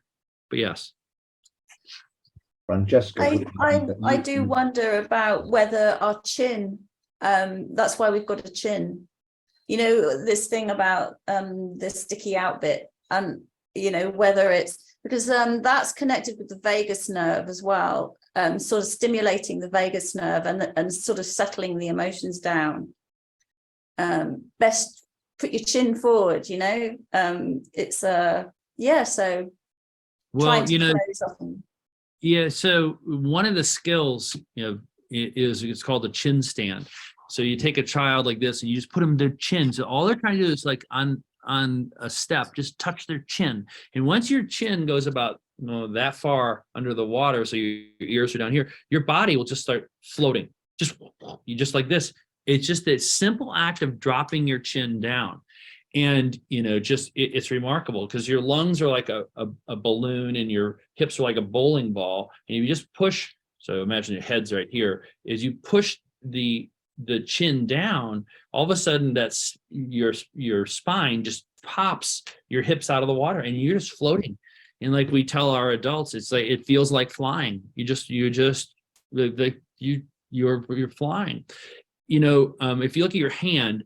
but yes. Francesca. I do wonder about whether our chin, that's why we've got a chin. This thing about the sticky out bit, and whether it's because that's connected with the vagus nerve as well, sort of stimulating the vagus nerve and sort of settling the emotions down. Best put your chin forward, it's so Well, close yeah, so one of the skills, is it's called a chin stand. So you take a child like this and you just put them their chin. So all they're trying to do is like on a step, just touch their chin. And once your chin goes about that far under the water, so your ears are down here, your body will just start floating. Just like this. It's just a simple act of dropping your chin down. And, it's remarkable because your lungs are like a balloon and your hips are like a bowling ball. And you just push, so imagine your head's right here, as you push the chin down, all of a sudden that's your spine just pops your hips out of the water and you're just floating. And like we tell our adults, it's like, it feels like flying. You're flying. If you look at your hand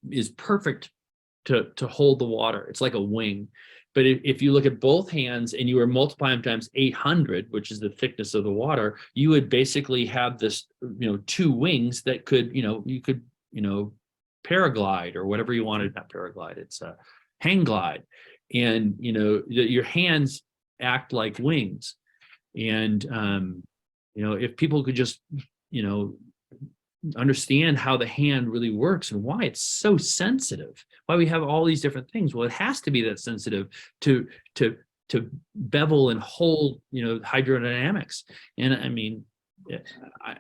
is perfect to hold the water. It's like a wing. But if you look at both hands and you were multiplying times 800, which is the thickness of the water, you would basically have this, 2 wings that could, you could, paraglide or whatever you wanted. Not paraglide, it's a hang glide. And, your hands act like wings. And, if people could just, understand how the hand really works and why it's so sensitive, why we have all these different things. Well, it has to be that sensitive to bevel and hold, hydrodynamics. And I mean,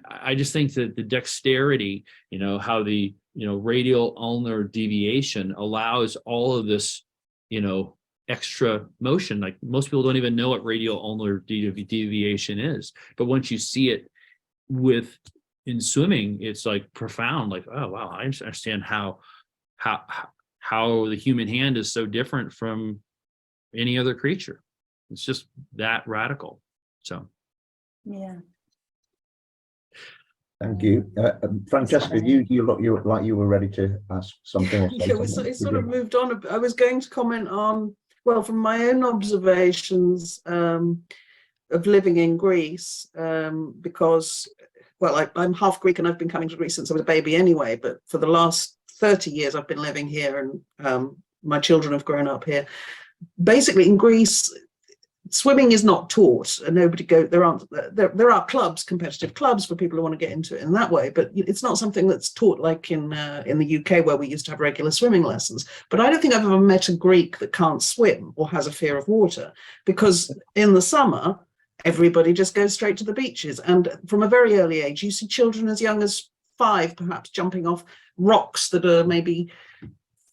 I just think that the dexterity, how the, radial ulnar deviation allows all of this, extra motion. Like most people don't even know what radial ulnar deviation is, but once you see it in swimming, it's like profound, like, oh wow, I understand how the human hand is so different from any other creature. It's just that radical. So yeah. Thank you. Francesca, you look like you were ready to ask something. Yeah, it sort of moved on. I was going to comment on, well, from my own observations of living in Greece, because, well, I'm half Greek and I've been coming to Greece since I was a baby anyway, but for the last 30 years I've been living here and my children have grown up here. Basically in Greece, swimming is not taught, and there are clubs, competitive clubs for people who want to get into it in that way, but it's not something that's taught like in the UK where we used to have regular swimming lessons. But I don't think I've ever met a Greek that can't swim or has a fear of water, because in the summer everybody just goes straight to the beaches, and from a very early age you see children as young as 5 perhaps jumping off rocks that are maybe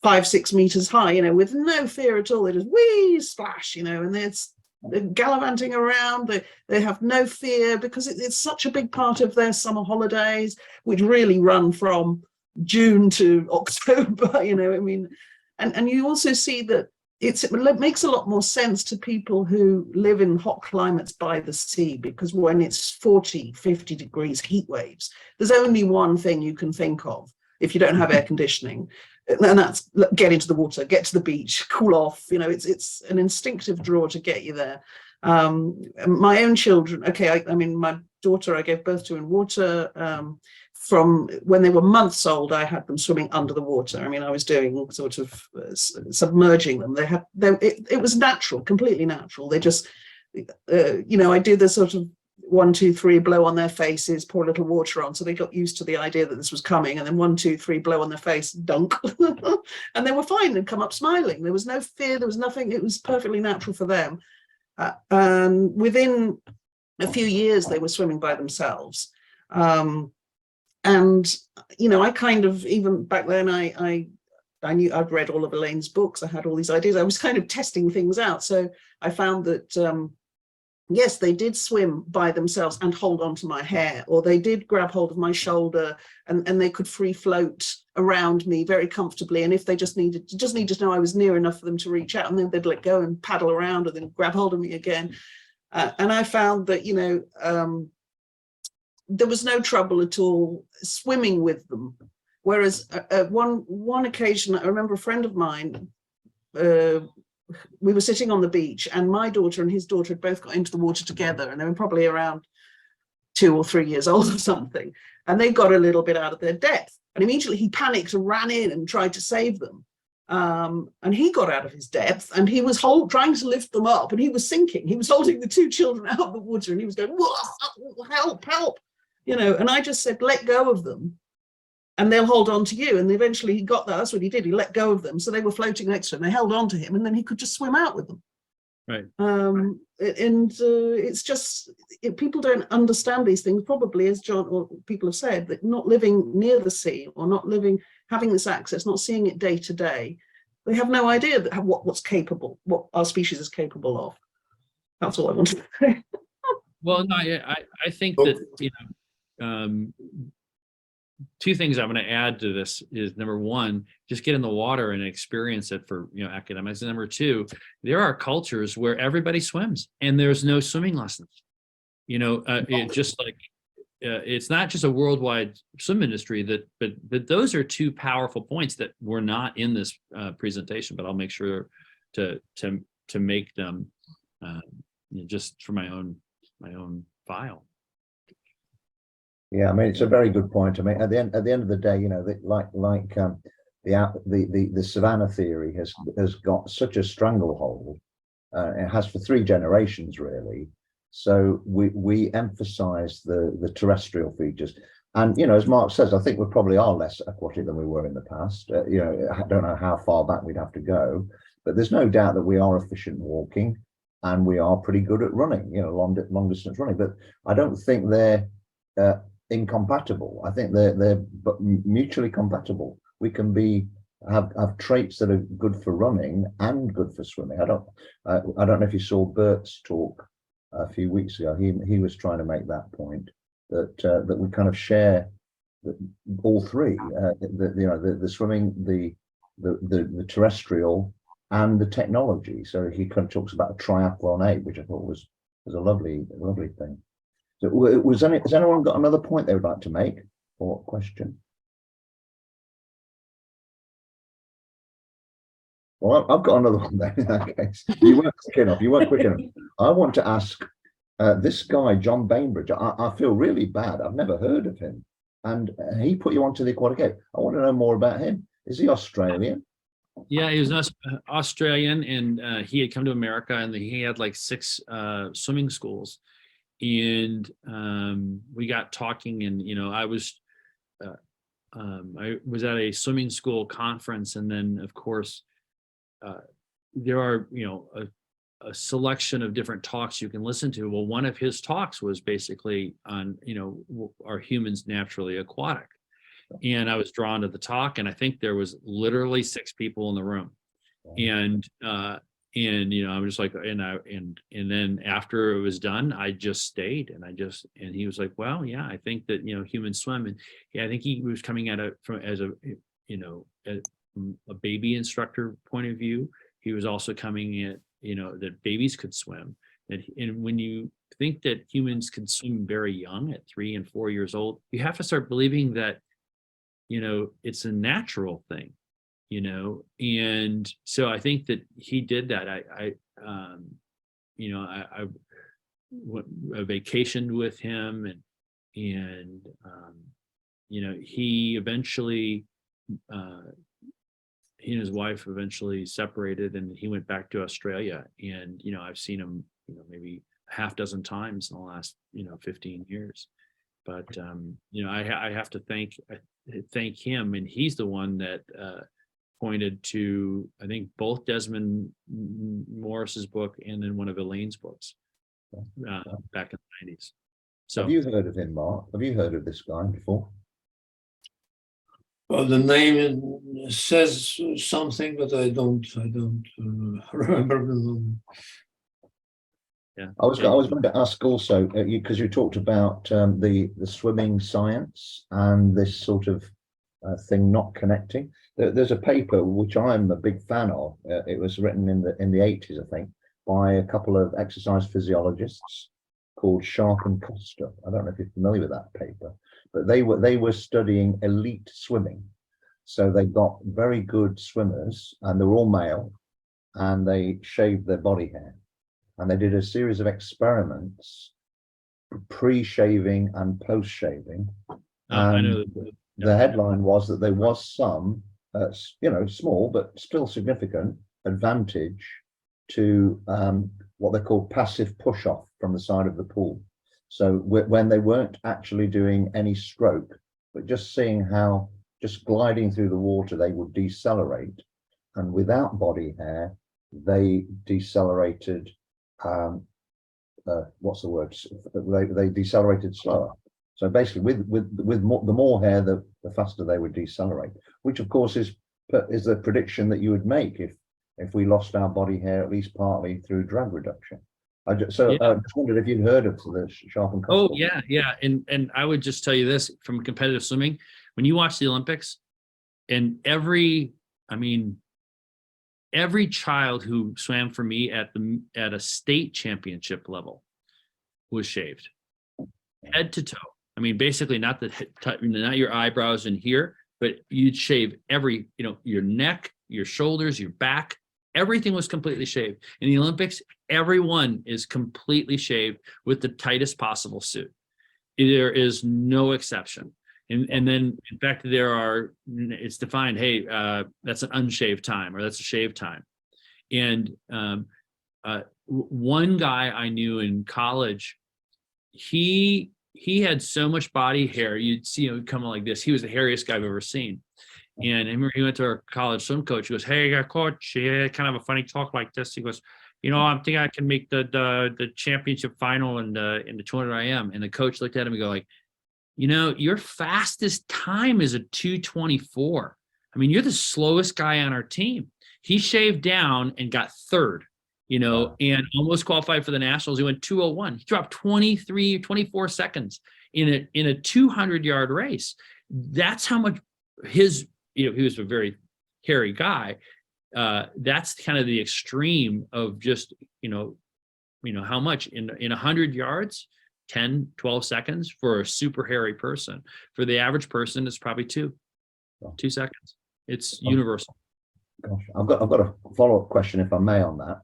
5-6 meters high, with no fear at all. They just whee splash, and they're gallivanting around. They have no fear because it's such a big part of their summer holidays, which really run from June to October. And you also see that it makes a lot more sense to people who live in hot climates by the sea, because when it's 40-50 degrees heat waves, there's only one thing you can think of if you don't have air conditioning, and that's get into the water, get to the beach, cool off. It's an instinctive draw to get you there. My own children, okay, I mean, my daughter I gave birth to in water. from when they were months old, I had them swimming under the water. I mean, I was doing sort of submerging them. It was natural, completely natural. They just, I do the sort of 1, 2, 3, blow on their faces, pour a little water on. So they got used to the idea that this was coming, and then 1, 2, 3, blow on their face, dunk, and they were fine and come up smiling. There was no fear, there was nothing. It was perfectly natural for them. And within a few years, they were swimming by themselves. And, I kind of, even back then, I knew I'd read all of Elaine's books. I had all these ideas. I was kind of testing things out. So I found that, yes, they did swim by themselves and hold on to my hair, or they did grab hold of my shoulder, and they could free float around me very comfortably. And if they just needed to know I was near enough for them to reach out, and then they'd let go and paddle around and then grab hold of me again. And I found that, there was no trouble at all swimming with them. Whereas one occasion, I remember a friend of mine, we were sitting on the beach, and my daughter and his daughter had both got into the water together, and they were probably around 2 or 3 years old or something. And they got a little bit out of their depth. And immediately he panicked and ran in and tried to save them. And he got out of his depth, and he was trying to lift them up, and he was sinking. He was holding the 2 children out of the water, and he was going, help, help. And I just said, let go of them and they'll hold on to you. And eventually he got that. That's what he did. He let go of them. So they were floating next to him. They held on to him, and then he could just swim out with them. Right. It's just, people don't understand these things, probably, as John or people have said, that not living near the sea, or not having this access, not seeing it day to day, they have no idea that what's capable, what our species is capable of. That's all I wanted to say. Well, no, I think that, 2 things I'm going to add to this is, number 1, just get in the water and experience it for, academics. And number 2, there are cultures where everybody swims and there's no swimming lessons. It just like, it's not just a worldwide swim industry but those are 2 powerful points that were not in this presentation, but I'll make sure to make them just for my own file. Yeah, I mean, it's a very good point. I mean, at the end of the day, the savannah theory has got such a stranglehold. It has for 3 generations, really. So we emphasize the terrestrial features, and as Mark says, I think we probably are less aquatic than we were in the past. I don't know how far back we'd have to go, but there's no doubt that we are efficient walking, and we are pretty good at running, long distance running. But I don't think they're incompatible. I think they're mutually compatible. We can have traits that are good for running and good for swimming. I don't know if you saw Bert's talk a few weeks ago. He was trying to make that point, that we kind of share all 3, the swimming, the terrestrial, and the technology. So he kind of talks about a triathlon ape, which I thought was a lovely thing. So has anyone got another point they would like to make, or question? Well, I've got another one then in that case. You weren't quick enough. I want to ask this guy, John Bainbridge. I feel really bad. I've never heard of him. And he put you onto the Aquatic Ape. I want to know more about him. Is he Australian? Yeah, he was Australian, and he had come to America, and he had like 6 swimming schools. And we got talking, and I was at a swimming school conference, and then of course there are a selection of different talks you can listen to. Well, one of his talks was basically on are humans naturally aquatic, and I was drawn to the talk, and I think there was literally 6 people in the room, and I was just like, and then after it was done, I just stayed, and he was like, well, yeah, I think that humans swim, and yeah, I think he was coming at it from a baby instructor point of view. He was also coming at that babies could swim, and when you think that humans can swim very young at 3 and 4 years old, you have to start believing that it's a natural thing. And so I think that he did that. I vacationed with him, and he eventually, he and his wife eventually separated, and he went back to Australia. And I've seen him, maybe a half dozen times in the last 15 years. But I have to thank him, and he's the one that pointed to, I think, both Desmond Morris's book and then one of Elaine's books back in the 90s. So have you heard of him, Mark? Have you heard of this guy before? Well, the name says something, but I don't remember the name. yeah, I was going to ask also, because you talked about the swimming science and this sort of thing not connecting. There's a paper which I'm a big fan of. It was written in the 80s, I think, by a couple of exercise physiologists called Sharp and Costa. I don't know if you're familiar with that paper, but they were studying elite swimming. So they got very good swimmers, and they were all male, and they shaved their body hair. And they did a series of experiments, pre-shaving and post-shaving. I know. The headline was that there was some, small but still significant advantage to what they call passive push-off from the side of the pool. So when they weren't actually doing any stroke, but just seeing how just gliding through the water, they would decelerate, and without body hair, they decelerated. What's the word? They decelerated slower. So basically, with more, the more hair, the faster they would decelerate. Which, of course, is the prediction that you would make if we lost our body hair at least partly through drag reduction. I just wondered if you'd heard of the Sharp and Costa. Oh yeah, and I would just tell you this from competitive swimming: when you watch the Olympics, and every child who swam for me at a state championship level was shaved head to toe. I mean, basically not your eyebrows in here, but you'd shave every, your neck, your shoulders, your back, everything was completely shaved. In the Olympics, everyone is completely shaved with the tightest possible suit. There is no exception. And then, in fact, it's defined, hey, that's an unshaved time, or that's a shaved time. And one guy I knew in college, he had so much body hair, you'd see him come like this. He was the hairiest guy I've ever seen. And I remember he went to our college swim coach. He goes, "Hey, coach," he had kind of a funny talk like this. He goes, "I think I can make the championship final in the 200 IM." And the coach looked at him and go like, "Your fastest time is a 2:24. I mean, you're the slowest guy on our team." He shaved down and got third, and almost qualified for the nationals. He went 2:01. He dropped 24 seconds in a 200-yard race. That's how much he was a very hairy guy. That's kind of the extreme of just, how much in 100 yards, 10, 12 seconds for a super hairy person. For the average person, it's probably 2 seconds. It's universal. Gosh, I've got a follow-up question, if I may, on that.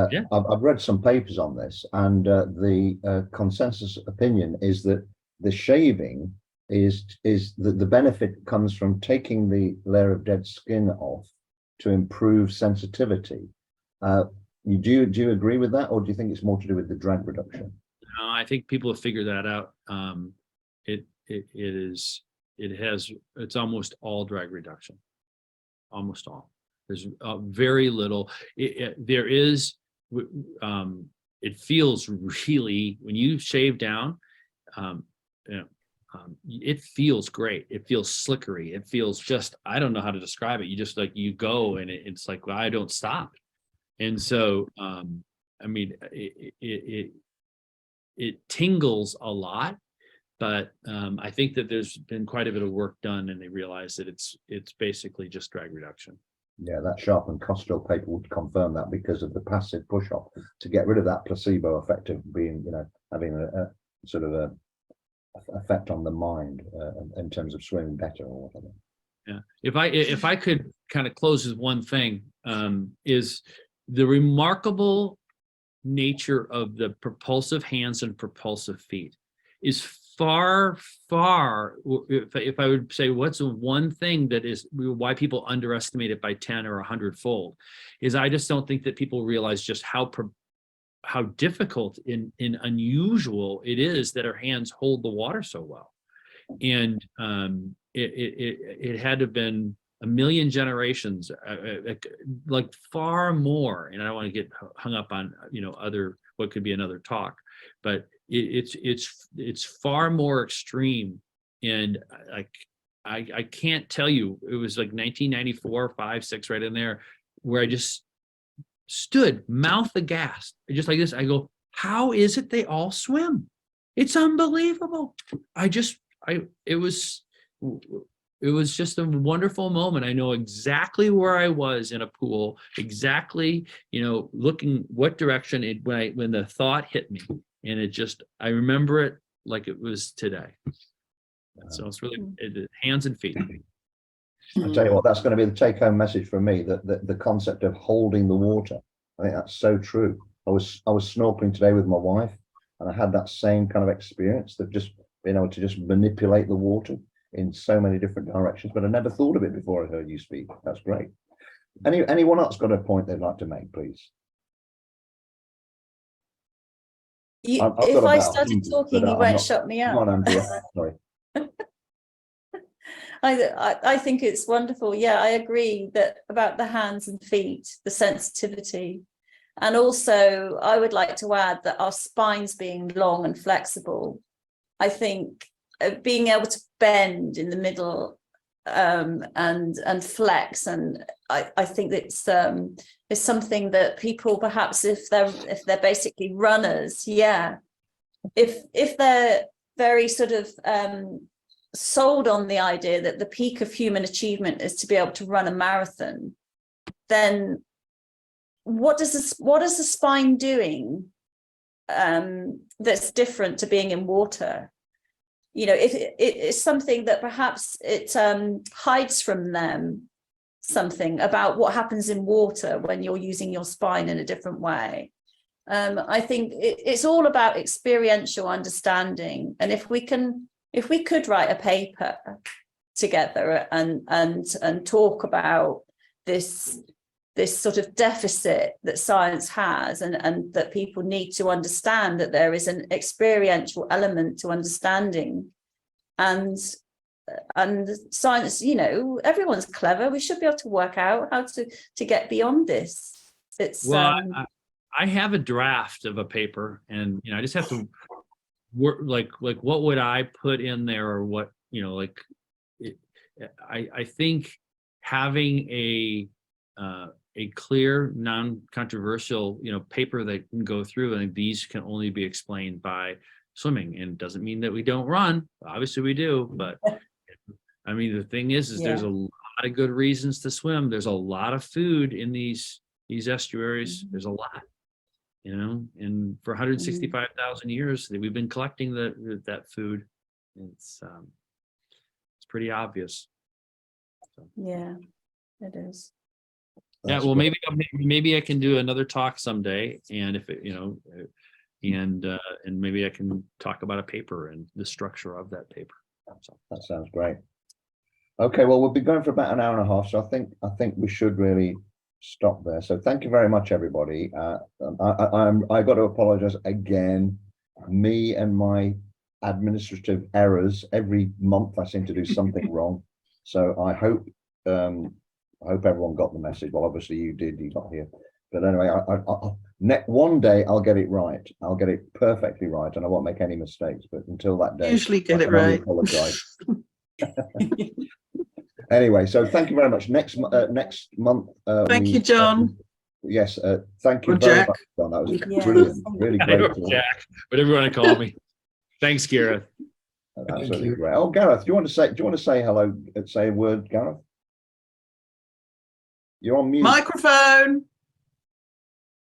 Yeah. I've read some papers on this, and the consensus opinion is that the shaving is the benefit comes from taking the layer of dead skin off to improve sensitivity. Do you agree with that, or do you think it's more to do with the drag reduction? No, I think people have figured that out. It's almost all drag reduction, almost all. There's very little. There is. It feels really, when you shave down, it feels great. It feels slickery. It feels just, I don't know how to describe it. You just you go, and it's like, well, I don't stop. And so, it tingles a lot, but I think that there's been quite a bit of work done, and they realize that it's basically just drag reduction. Yeah, that Sharp and Costa paper would confirm that, because of the passive push-off, to get rid of that placebo effect of being, having a sort of a effect on the mind in terms of swimming better or whatever. Yeah, if I could kind of close with one thing, is the remarkable nature of the propulsive hands and propulsive feet is far, if I would say what's the one thing that is why people underestimate it by 10 or 100-fold, is I just don't think that people realize just how difficult and unusual it is that our hands hold the water so well. And it had to have been a million generations, like far more. And I don't want to get hung up on, other, what could be another talk, but it's far more extreme. And I can't tell you, it was like 1994, 5, 6, right in there, where I just stood mouth aghast, just like this. I go, how is it they all swim? It's unbelievable. It was just a wonderful moment. I know exactly where I was in a pool, exactly, looking what direction when the thought hit me. And I remember it like it was today. So it's really hands and feet. I tell you what, that's going to be the take-home message for me, that the concept of holding the water. I think that's so true. I was snorkeling today with my wife, and I had that same kind of experience, that just being able to just manipulate the water in so many different directions. But I never thought of it before I heard you speak. That's great. Anyone else got a point they'd like to make, please? If I started talking, you won't shut me up. Go on, Andrea. Sorry. I think it's wonderful. Yeah, I agree that about the hands and feet, the sensitivity. And also, I would like to add that our spines being long and flexible, I think being able to bend in the middle and flex, and I think it's something that people, perhaps if they're basically runners, if they're very sort of sold on the idea that the peak of human achievement is to be able to run a marathon, then what is the spine doing that's different to being in water? If it's something that perhaps it hides from them something about what happens in water when you're using your spine in a different way. I think it's all about experiential understanding. And if we could write a paper together and talk about this sort of deficit that science has, and that people need to understand that there is an experiential element to understanding, and science, everyone's clever. We should be able to work out how to get beyond this. I have a draft of a paper, and I just have to work like what would I put in there, or what I think having a clear, non-controversial, paper that can go through, and these can only be explained by swimming. And it doesn't mean that we don't run. Obviously we do, but I mean, the thing is there's a lot of good reasons to swim. There's a lot of food in these estuaries. There's a lot, and for 165,000 years we've been collecting that food. It's pretty obvious. So. Yeah, it is. That's well, maybe I can do another talk someday, and if it, and maybe I can talk about a paper and the structure of that paper. So. That sounds great. Okay, well, we'll be going for about an hour and a half, so I think we should really stop there. So thank you very much, everybody. I got to apologize again. Me and my administrative errors. Every month I seem to do something wrong. So I hope everyone got the message. Well, obviously you did, you got here. But anyway, one day I'll get it right. I'll get it perfectly right, and I won't make any mistakes. But until that day, usually get it right. Apologize. Anyway, so thank you very much. Next month. Thank you, John. Yes, thank you or very Jack. much, John. That was brilliant. Really great. Jack, whatever you want to call me. Thanks, Gareth. Absolutely great. Oh, Gareth, do you want to say hello? Say a word, Gareth. You're on mute. Microphone.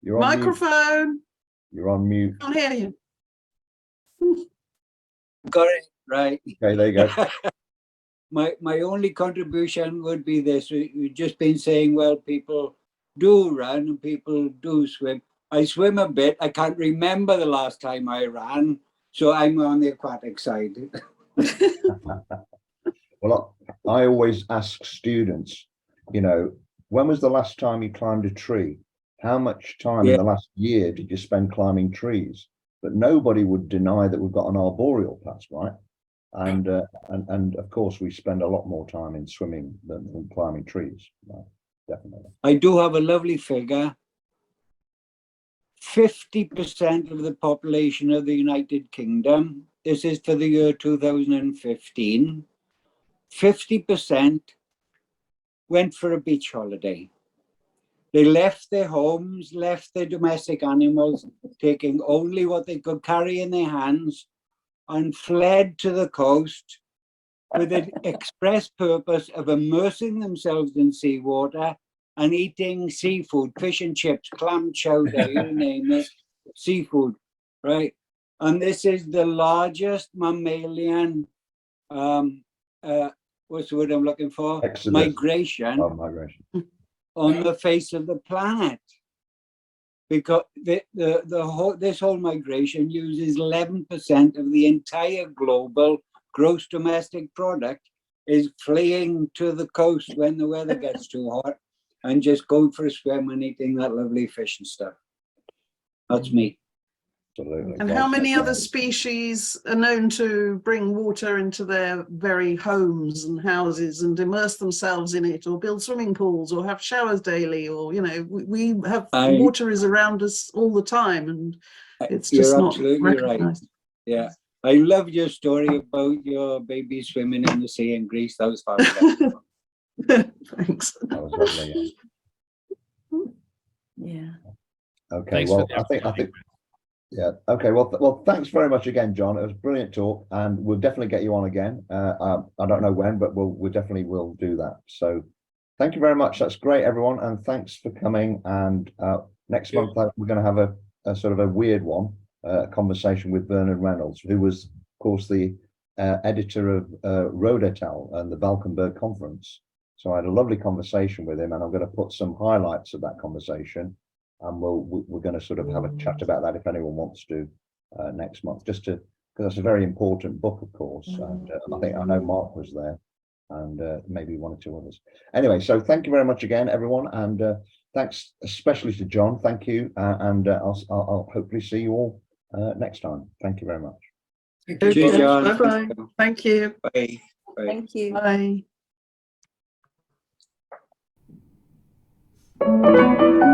You're on Microphone. Mute. You're on mute. I can't hear you. Got it right. Okay, there you go. My only contribution would be this. We've just been saying, well, people do run and people do swim. I swim a bit. I can't remember the last time I ran. So I'm on the aquatic side. Well, I always ask students, you know, when was the last time you climbed a tree? How much time in Yeah. the last year did you spend climbing trees? But nobody would deny that we've got an arboreal past, right? And of course, we spend a lot more time in swimming than climbing trees. Right? Definitely. I do have a lovely figure. 50% of the population of the United Kingdom, this is for the year 2015, 50% went for a beach holiday. They left their homes, left their domestic animals, taking only what they could carry in their hands, and fled to the coast with the express purpose of immersing themselves in seawater and eating seafood, fish and chips, clam chowder, you name it, seafood, right? And this is the largest mammalian, what's the word I'm looking for? Exodus. Migration Oh, migration. on the face of the planet. Because this whole migration uses 11% of the entire global gross domestic product is fleeing to the coast when the weather gets too hot and just going for a swim and eating that lovely fish and stuff. That's me. Absolutely. And how many other species are known to bring water into their very homes and houses and immerse themselves in it, or build swimming pools, or have showers daily, or, you know, we have water is around us all the time, and it's just You're not absolutely right. recognized. Yeah. I love your story about your baby swimming in the sea in Greece. That was fabulous. Thanks. That was lovely. Yeah. Okay. Thanks Well, for the I think. Yeah. Okay. Well, thanks very much again, John. It was a brilliant talk, and we'll definitely get you on again. I don't know when, but we definitely will do that. So, thank you very much. That's great, everyone, and thanks for coming. And next month we're going to have a sort of a weird one, conversation with Bernard Reynolds, who was, of course, the editor of Road et al. And the Valkenburg Conference. So I had a lovely conversation with him, and I'm going to put some highlights of that conversation. And we're going to sort of have a chat about that if anyone wants to next month, just to, because that's a very important book, of course. And I know Mark was there, and maybe one or two others. Anyway, so thank you very much again, everyone, and thanks especially to John. Thank you, and I'll hopefully see you all next time. Thank you very much. Cheers, John. Bye-bye. Thank you. Bye. Bye. Thank you. Bye.